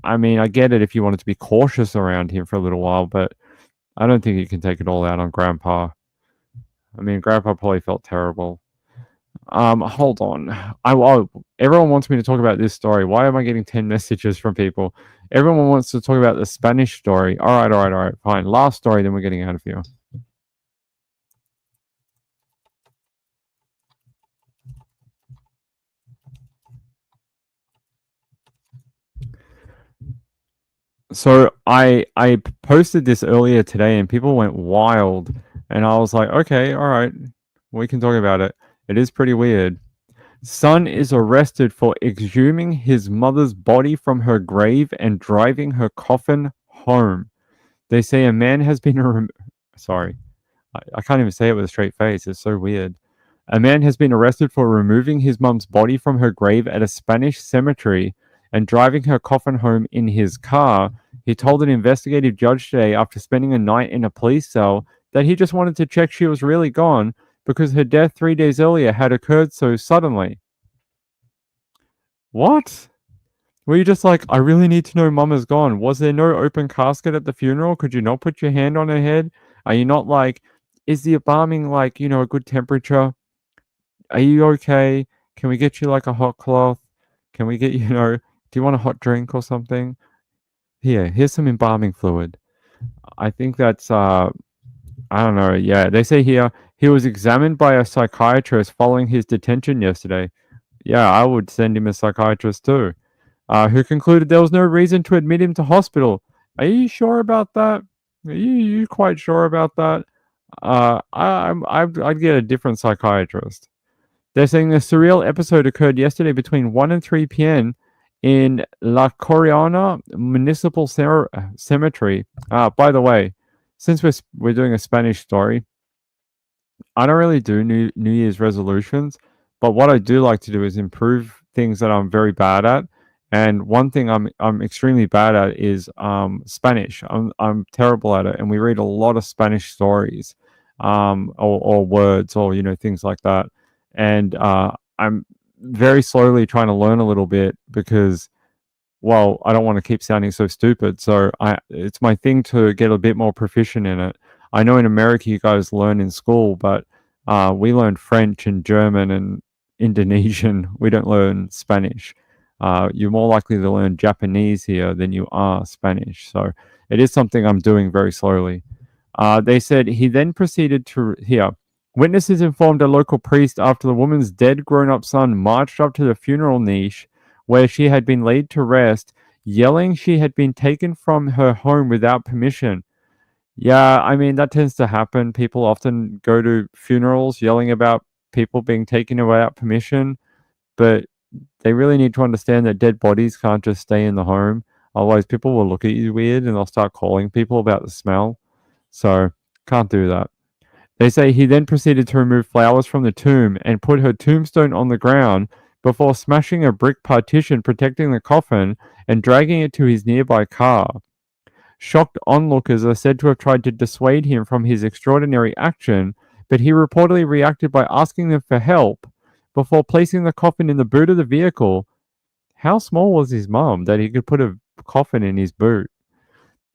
I mean, I get it if you wanted to be cautious around him for a little while, but I don't think you can take it all out on Grandpa. I mean, Grandpa probably felt terrible. Hold on. Everyone wants me to talk about this story. Why am I getting 10 messages from people? Everyone wants to talk about the Spanish story. All right. Fine. Last story, then we're getting out of here. So I posted this earlier today and people went wild, and I was like, okay, all right, we can talk about it. It is pretty weird. Son is arrested for exhuming his mother's body from her grave and driving her coffin home. They say a man has been sorry, I can't even say it with a straight face. It's so weird. A man has been arrested for removing his mum's body from her grave at a Spanish cemetery and driving her coffin home in his car. He told an investigative judge today, after spending a night in a police cell, that he just wanted to check she was really gone because her death 3 days earlier had occurred so suddenly. What? Were you just like, I really need to know Mum is gone? Was there no open casket at the funeral? Could you not put your hand on her head? Are you not like, is the embalming like, a good temperature? Are you okay? Can we get you like a hot cloth? Can we get, do you want a hot drink or something? Here's some embalming fluid. I think that's, I don't know. Yeah, they say here, he was examined by a psychiatrist following his detention yesterday. Yeah, I would send him a psychiatrist too. Who concluded there was no reason to admit him to hospital. Are you sure about that? Are you quite sure about that? I'd get a different psychiatrist. They're saying the surreal episode occurred yesterday between 1 and 3 p.m. in La Coriana Municipal Cemetery. By the way, since we're doing a Spanish story, I don't really do New Year's resolutions, but what I do like to do is improve things that I'm very bad at. And one thing I'm extremely bad at is Spanish. I'm terrible at it, and we read a lot of Spanish stories, or words, or things like that. And I'm very slowly trying to learn a little bit because, well, I don't want to keep sounding so stupid. So it's my thing to get a bit more proficient in it. I know in America you guys learn in school, but we learn French and German and Indonesian. We don't learn Spanish. You're more likely to learn Japanese here than you are Spanish. So it is something I'm doing very slowly. They said he then proceeded to here. Witnesses informed a local priest after the woman's dead grown-up son marched up to the funeral niche where she had been laid to rest, yelling she had been taken from her home without permission. Yeah, I mean, that tends to happen. People often go to funerals yelling about people being taken away without permission, but they really need to understand that dead bodies can't just stay in the home. Otherwise, people will look at you weird and they'll start calling people about the smell. So, can't do that. They say he then proceeded to remove flowers from the tomb and put her tombstone on the ground before smashing a brick partition protecting the coffin and dragging it to his nearby car. Shocked onlookers are said to have tried to dissuade him from his extraordinary action, but he reportedly reacted by asking them for help before placing the coffin in the boot of the vehicle. How small was his mum that he could put a coffin in his boot?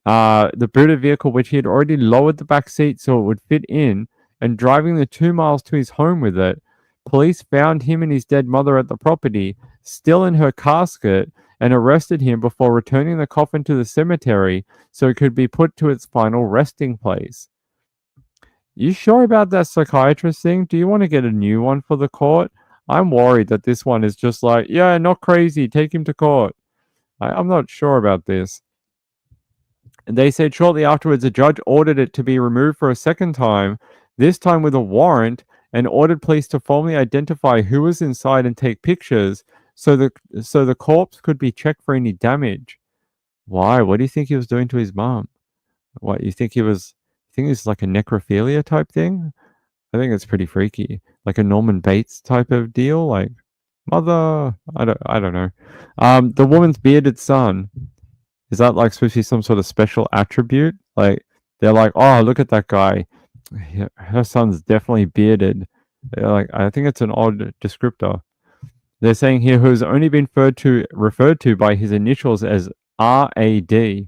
The boot of the vehicle, which he had already lowered the back seat so it would fit in, and driving the 2 miles to his home with it. Police found him and his dead mother at the property, still in her casket, and arrested him before returning the coffin to the cemetery so it could be put to its final resting place. You sure about that psychiatrist thing? Do you want to get a new one for the court? I'm worried that this one is just like, yeah, not crazy, take him to court. I'm not sure about this. And they said shortly afterwards a judge ordered it to be removed for a second time, this time with a warrant, and ordered police to formally identify who was inside and take pictures so the corpse could be checked for any damage. Why? What do you think he was doing to his mom? What, you think it's like a necrophilia type thing? I think it's pretty freaky. Like a Norman Bates type of deal, like mother, I don't know. The woman's bearded son, is that like supposed to be some sort of special attribute? Like They're like, oh, look at that guy. Her son's definitely bearded. They're like, I think it's an odd descriptor. They're saying here who's only been referred to by his initials as RAD.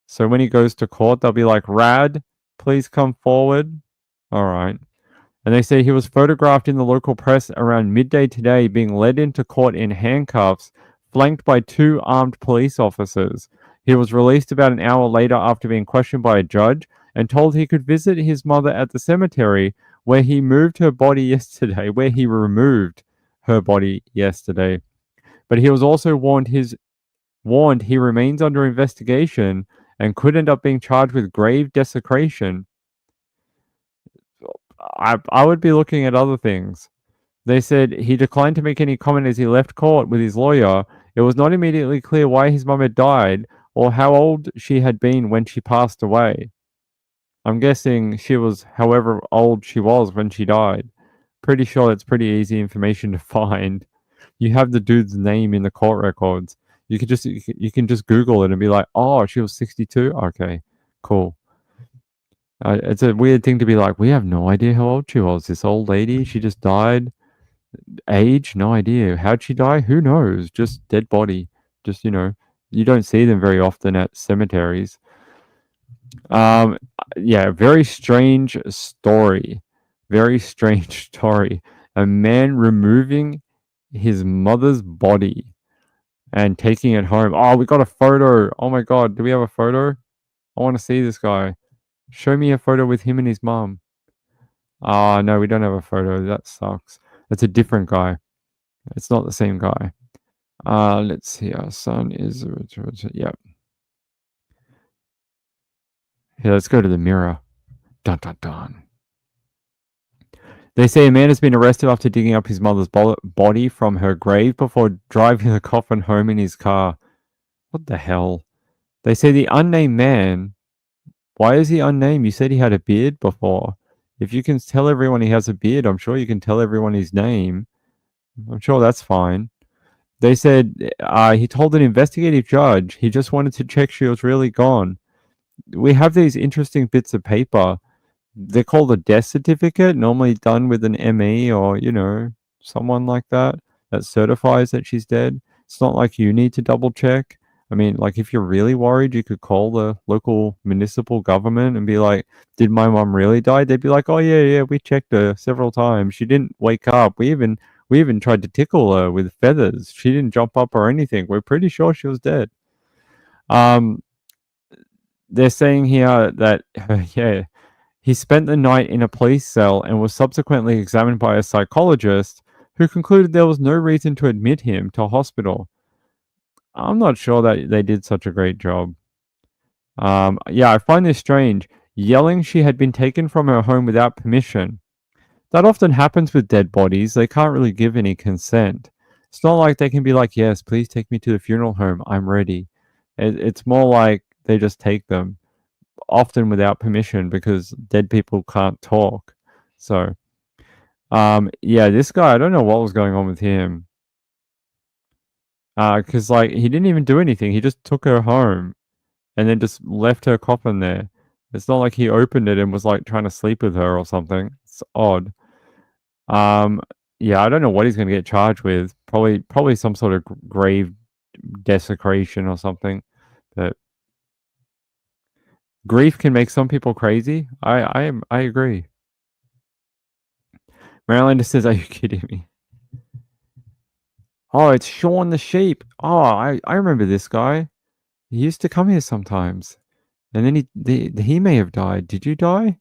So when he goes to court, they'll be like, Rad, please come forward. All right. And they say he was photographed in the local press around midday today, being led into court in handcuffs, flanked by 2 armed police officers. He was released about an hour later after being questioned by a judge and told he could visit his mother at the cemetery where he removed her body yesterday. But he was also warned he remains under investigation and could end up being charged with grave desecration. I would be looking at other things. They said he declined to make any comment as he left court with his lawyer. It was not immediately clear why his mum had died or how old she had been when she passed away. I'm guessing she was however old she was when she died. Pretty sure it's pretty easy information to find. You have the dude's name in the court records. You can just Google it and be like, oh, she was 62. Okay, cool. It's a weird thing to be like, we have no idea how old she was. This old lady, she just died. Age, no idea. How'd she die? Who knows? Just dead body. Just, you don't see them very often at cemeteries. Yeah, very strange story. Very strange story. A man removing his mother's body and taking it home. Oh, we got a photo. Oh my God. Do we have a photo? I want to see this guy. Show me a photo with him and his mom. Ah, no, we don't have a photo. That sucks. It's a different guy. It's not the same guy. Let's see. Our son is... Yep. Here, let's go to the mirror. Dun, dun, dun. They say a man has been arrested after digging up his mother's body from her grave before driving the coffin home in his car. What the hell? They say the unnamed man... Why is he unnamed? You said he had a beard before. If you can tell everyone he has a beard, I'm sure you can tell everyone his name. I'm sure that's fine. They said he told an investigative judge he just wanted to check she was really gone. We have these interesting bits of paper. They're called a death certificate, normally done with an ME or, someone like that certifies that she's dead. It's not like you need to double check. I mean, like, if you're really worried, you could call the local municipal government and be like, did my mom really die? They'd be like, oh, yeah, we checked her several times. She didn't wake up. We even tried to tickle her with feathers. She didn't jump up or anything. We're pretty sure she was dead. They're saying here that, yeah, he spent the night in a police cell and was subsequently examined by a psychologist who concluded there was no reason to admit him to hospital. I'm not sure that they did such a great job. Yeah, I find this strange. Yelling she had been taken from her home without permission. That often happens with dead bodies. They can't really give any consent. It's not like they can be like, yes, please take me to the funeral home. I'm ready. It's more like they just take them, often without permission because dead people can't talk. So, yeah, this guy, I don't know what was going on with him. Because he didn't even do anything. He just took her home and then just left her coffin there. It's not like he opened it and was trying to sleep with her or something. It's odd. Yeah, I don't know what he's going to get charged with. Probably some sort of grave desecration or something. But grief can make some people crazy. I agree. Maryland just says, "Are you kidding me?" Oh, it's Sean the sheep. Oh, I remember this guy. He used to come here sometimes. And then he may have died. Did you die?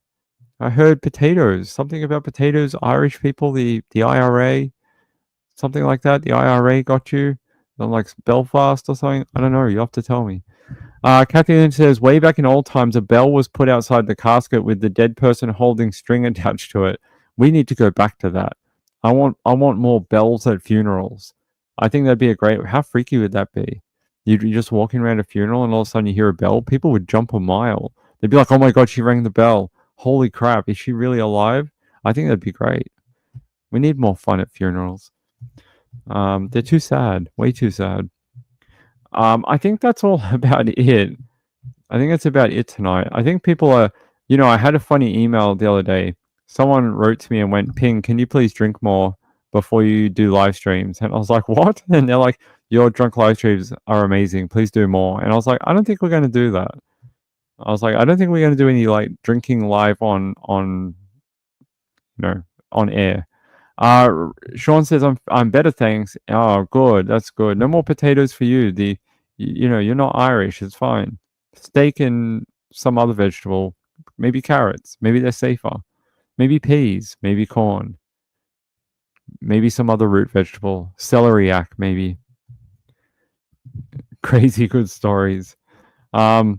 I heard potatoes. Something about potatoes, Irish people, the IRA, something like that. The IRA got you. Like Belfast or something. I don't know. You have to tell me. Kathy Lynn says, way back in old times, a bell was put outside the casket with the dead person holding string attached to it. We need to go back to that. I want more bells at funerals. I think that'd be a great... How freaky would that be? You're just walking around a funeral and all of a sudden you hear a bell. People would jump a mile. They'd be like, oh my God, she rang the bell. Holy crap, is she really alive? I think that'd be great. We need more fun at funerals. They're too sad. Way too sad. I think that's all about it. I think that's about it tonight. I think people are, you know, I had a funny email the other day. Someone wrote to me and went, Ping, can you please drink more before you do live streams? And I was like, what? And they're like, your drunk live streams are amazing. Please do more. And I was like, I don't think we're going to do that. I was like, I don't think we're going to do any like drinking live on you know, on air. Sean says I'm better, thanks. Oh, good, that's good. No more potatoes for you. You know, you're not Irish. It's fine. Steak and some other vegetable, maybe carrots. Maybe they're safer. Maybe peas. Maybe corn. Maybe some other root vegetable. Celeriac, maybe. Crazy good stories. The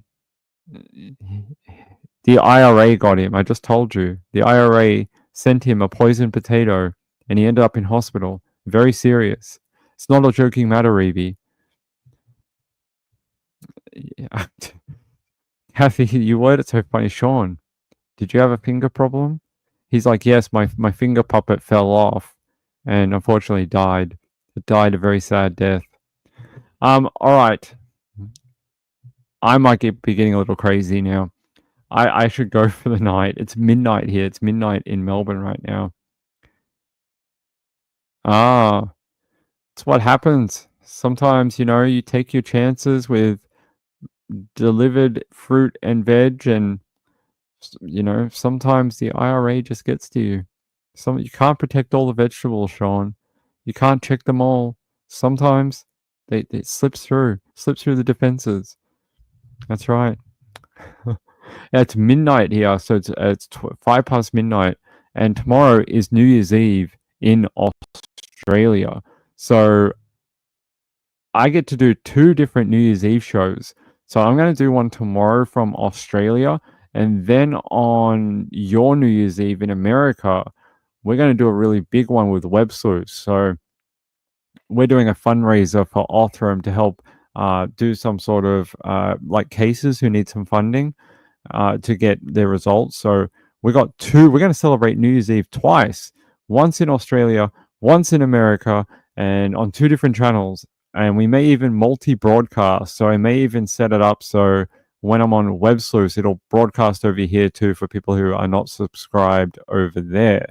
IRA got him. I just told you. The IRA sent him a poisoned potato and he ended up in hospital. Very serious. It's not a joking matter, Reeby. Yeah. Kathy, you word it so funny. Sean, did you have a finger problem? He's like, yes, my finger puppet fell off and unfortunately died. It died a very sad death. All right. I might be getting a little crazy now. I should go for the night. It's midnight here. It's midnight in Melbourne right now. Ah, it's what happens. Sometimes, you know, you take your chances with delivered fruit and veg, and you know, sometimes the IRA just gets to you. You can't protect all the vegetables, Sean. You can't check them all. Sometimes they slips through the defenses. That's right. Yeah, it's midnight here, so it's 5 past midnight, and tomorrow is New Year's Eve in Australia. So I get to do 2 different New Year's Eve shows. So I'm going to do one tomorrow from Australia, and then on your New Year's Eve in America, we're going to do a really big one with Web Sleuths. So we're doing a fundraiser for Othram to help do some sort of like cases who need some funding to get their results. So we're going to celebrate New Year's Eve twice, once in Australia, once in America, and on 2 different channels. And we may even multi-broadcast. So I may even set it up so when I'm on Web Sleuths, it'll broadcast over here too for people who are not subscribed over there.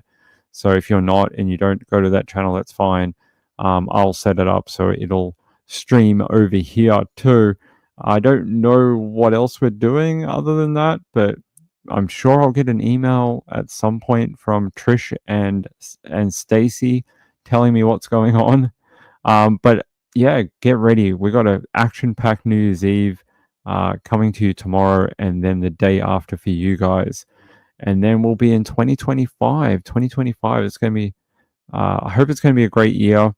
So if you're not and you don't go to that channel, that's fine. I'll set it up so it'll stream over here too. I don't know what else we're doing other than that, but I'm sure I'll get an email at some point from Trish and Stacy telling me what's going on. But yeah, get ready. We got an action-packed New Year's Eve coming to you tomorrow, and then the day after for you guys. And then we'll be in 2025. 2025 is going to be, I hope it's going to be a great year.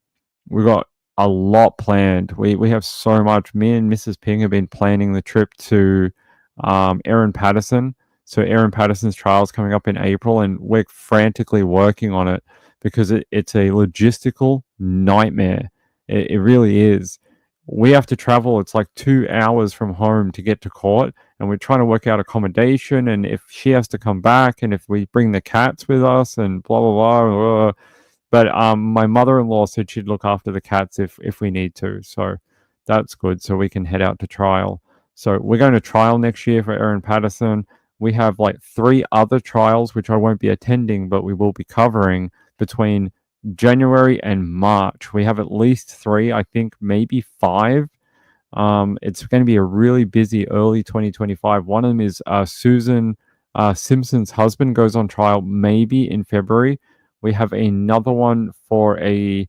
We've got a lot planned. We have so much. Me and Mrs. Ping have been planning the trip to Erin Patterson. So Erin Patterson's trial is coming up in April, and we're frantically working on it because it's a logistical nightmare. It really is. We have to travel. It's like 2 hours from home to get to court, and we're trying to work out accommodation, and if she has to come back, and if we bring the cats with us, and blah, blah, blah, blah. But my mother-in-law said she'd look after the cats if we need to. So that's good. So we can head out to trial. So we're going to trial next year for Erin Patterson. We have like 3 other trials, which I won't be attending, but we will be covering between January and March. We have at least 3, I think maybe 5. It's going to be a really busy early 2025. One of them is Susan Simpson's husband goes on trial maybe in February. We have another one for a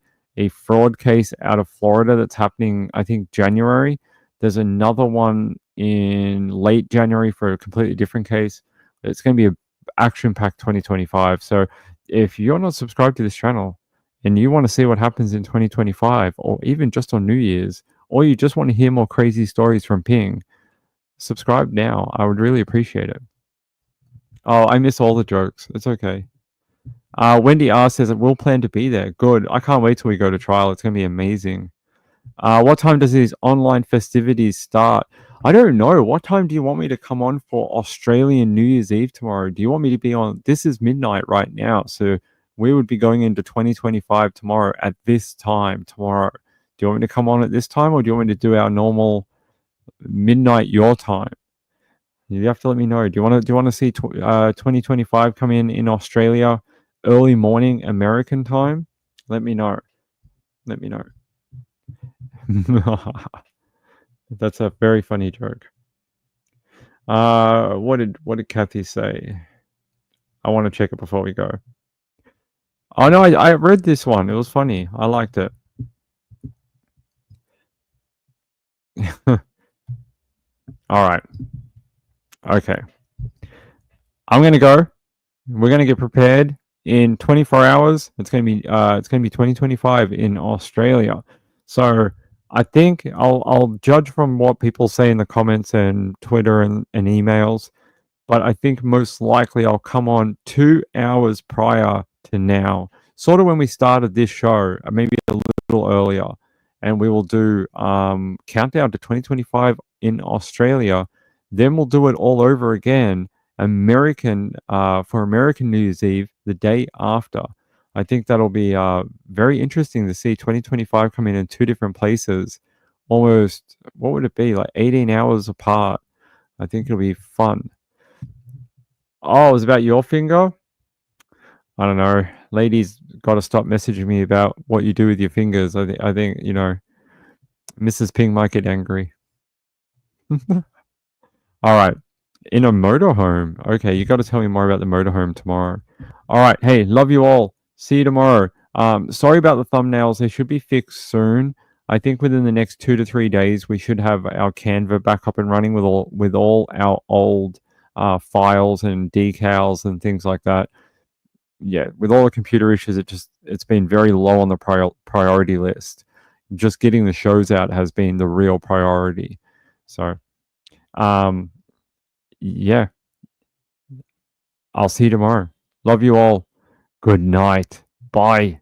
fraud case out of Florida that's happening, I think, January. There's another one in late January for a completely different case. It's going to be an action-packed 2025. So if you're not subscribed to this channel and you want to see what happens in 2025, or even just on New Year's, or you just want to hear more crazy stories from Ping, subscribe now. I would really appreciate it. Oh, I miss all the jokes. It's okay. Wendy R says that we'll plan to be there. Good. I can't wait till we go to trial. It's going to be amazing. What time does these online festivities start? I don't know. What time do you want me to come on for Australian New Year's Eve tomorrow? Do you want me to be on? This is midnight right now. So we would be going into 2025 tomorrow at this time tomorrow. Do you want me to come on at this time, or do you want me to do our normal midnight your time? You have to let me know. Do you want to see 2025 come in Australia early morning American time? Let me know. Let me know. That's a very funny joke. What did Kathy say? I want to check it before we go. Oh no, I read this one. It was funny. I liked it. All right. Okay. I'm gonna go. We're gonna get prepared. In 24 hours, it's gonna be 2025 in Australia. So I think I'll judge from what people say in the comments and Twitter and emails. But I think most likely I'll come on 2 hours prior to now, sort of when we started this show, maybe a little earlier, and we will do countdown to 2025 in Australia. Then we'll do it all over again, for American New Year's Eve, the day after. I think that'll be very interesting to see 2025 come in two different places, almost, what would it be, like 18 hours apart. I think it'll be fun. Oh, it was about your finger? I don't know. Ladies got to stop messaging me about what you do with your fingers. I think, Mrs. Ping might get angry. All right. In a motorhome. Okay, you got to tell me more about the motorhome tomorrow. All right. Hey, love you all. See you tomorrow. Sorry about the thumbnails. They should be fixed soon. I think within the next 2 to 3 days, we should have our Canva back up and running with all our old files and decals and things like that. Yeah, with all the computer issues, it's been very low on the priority list. Just getting the shows out has been the real priority. So, yeah, I'll see you tomorrow. Love you all. Good night. Bye.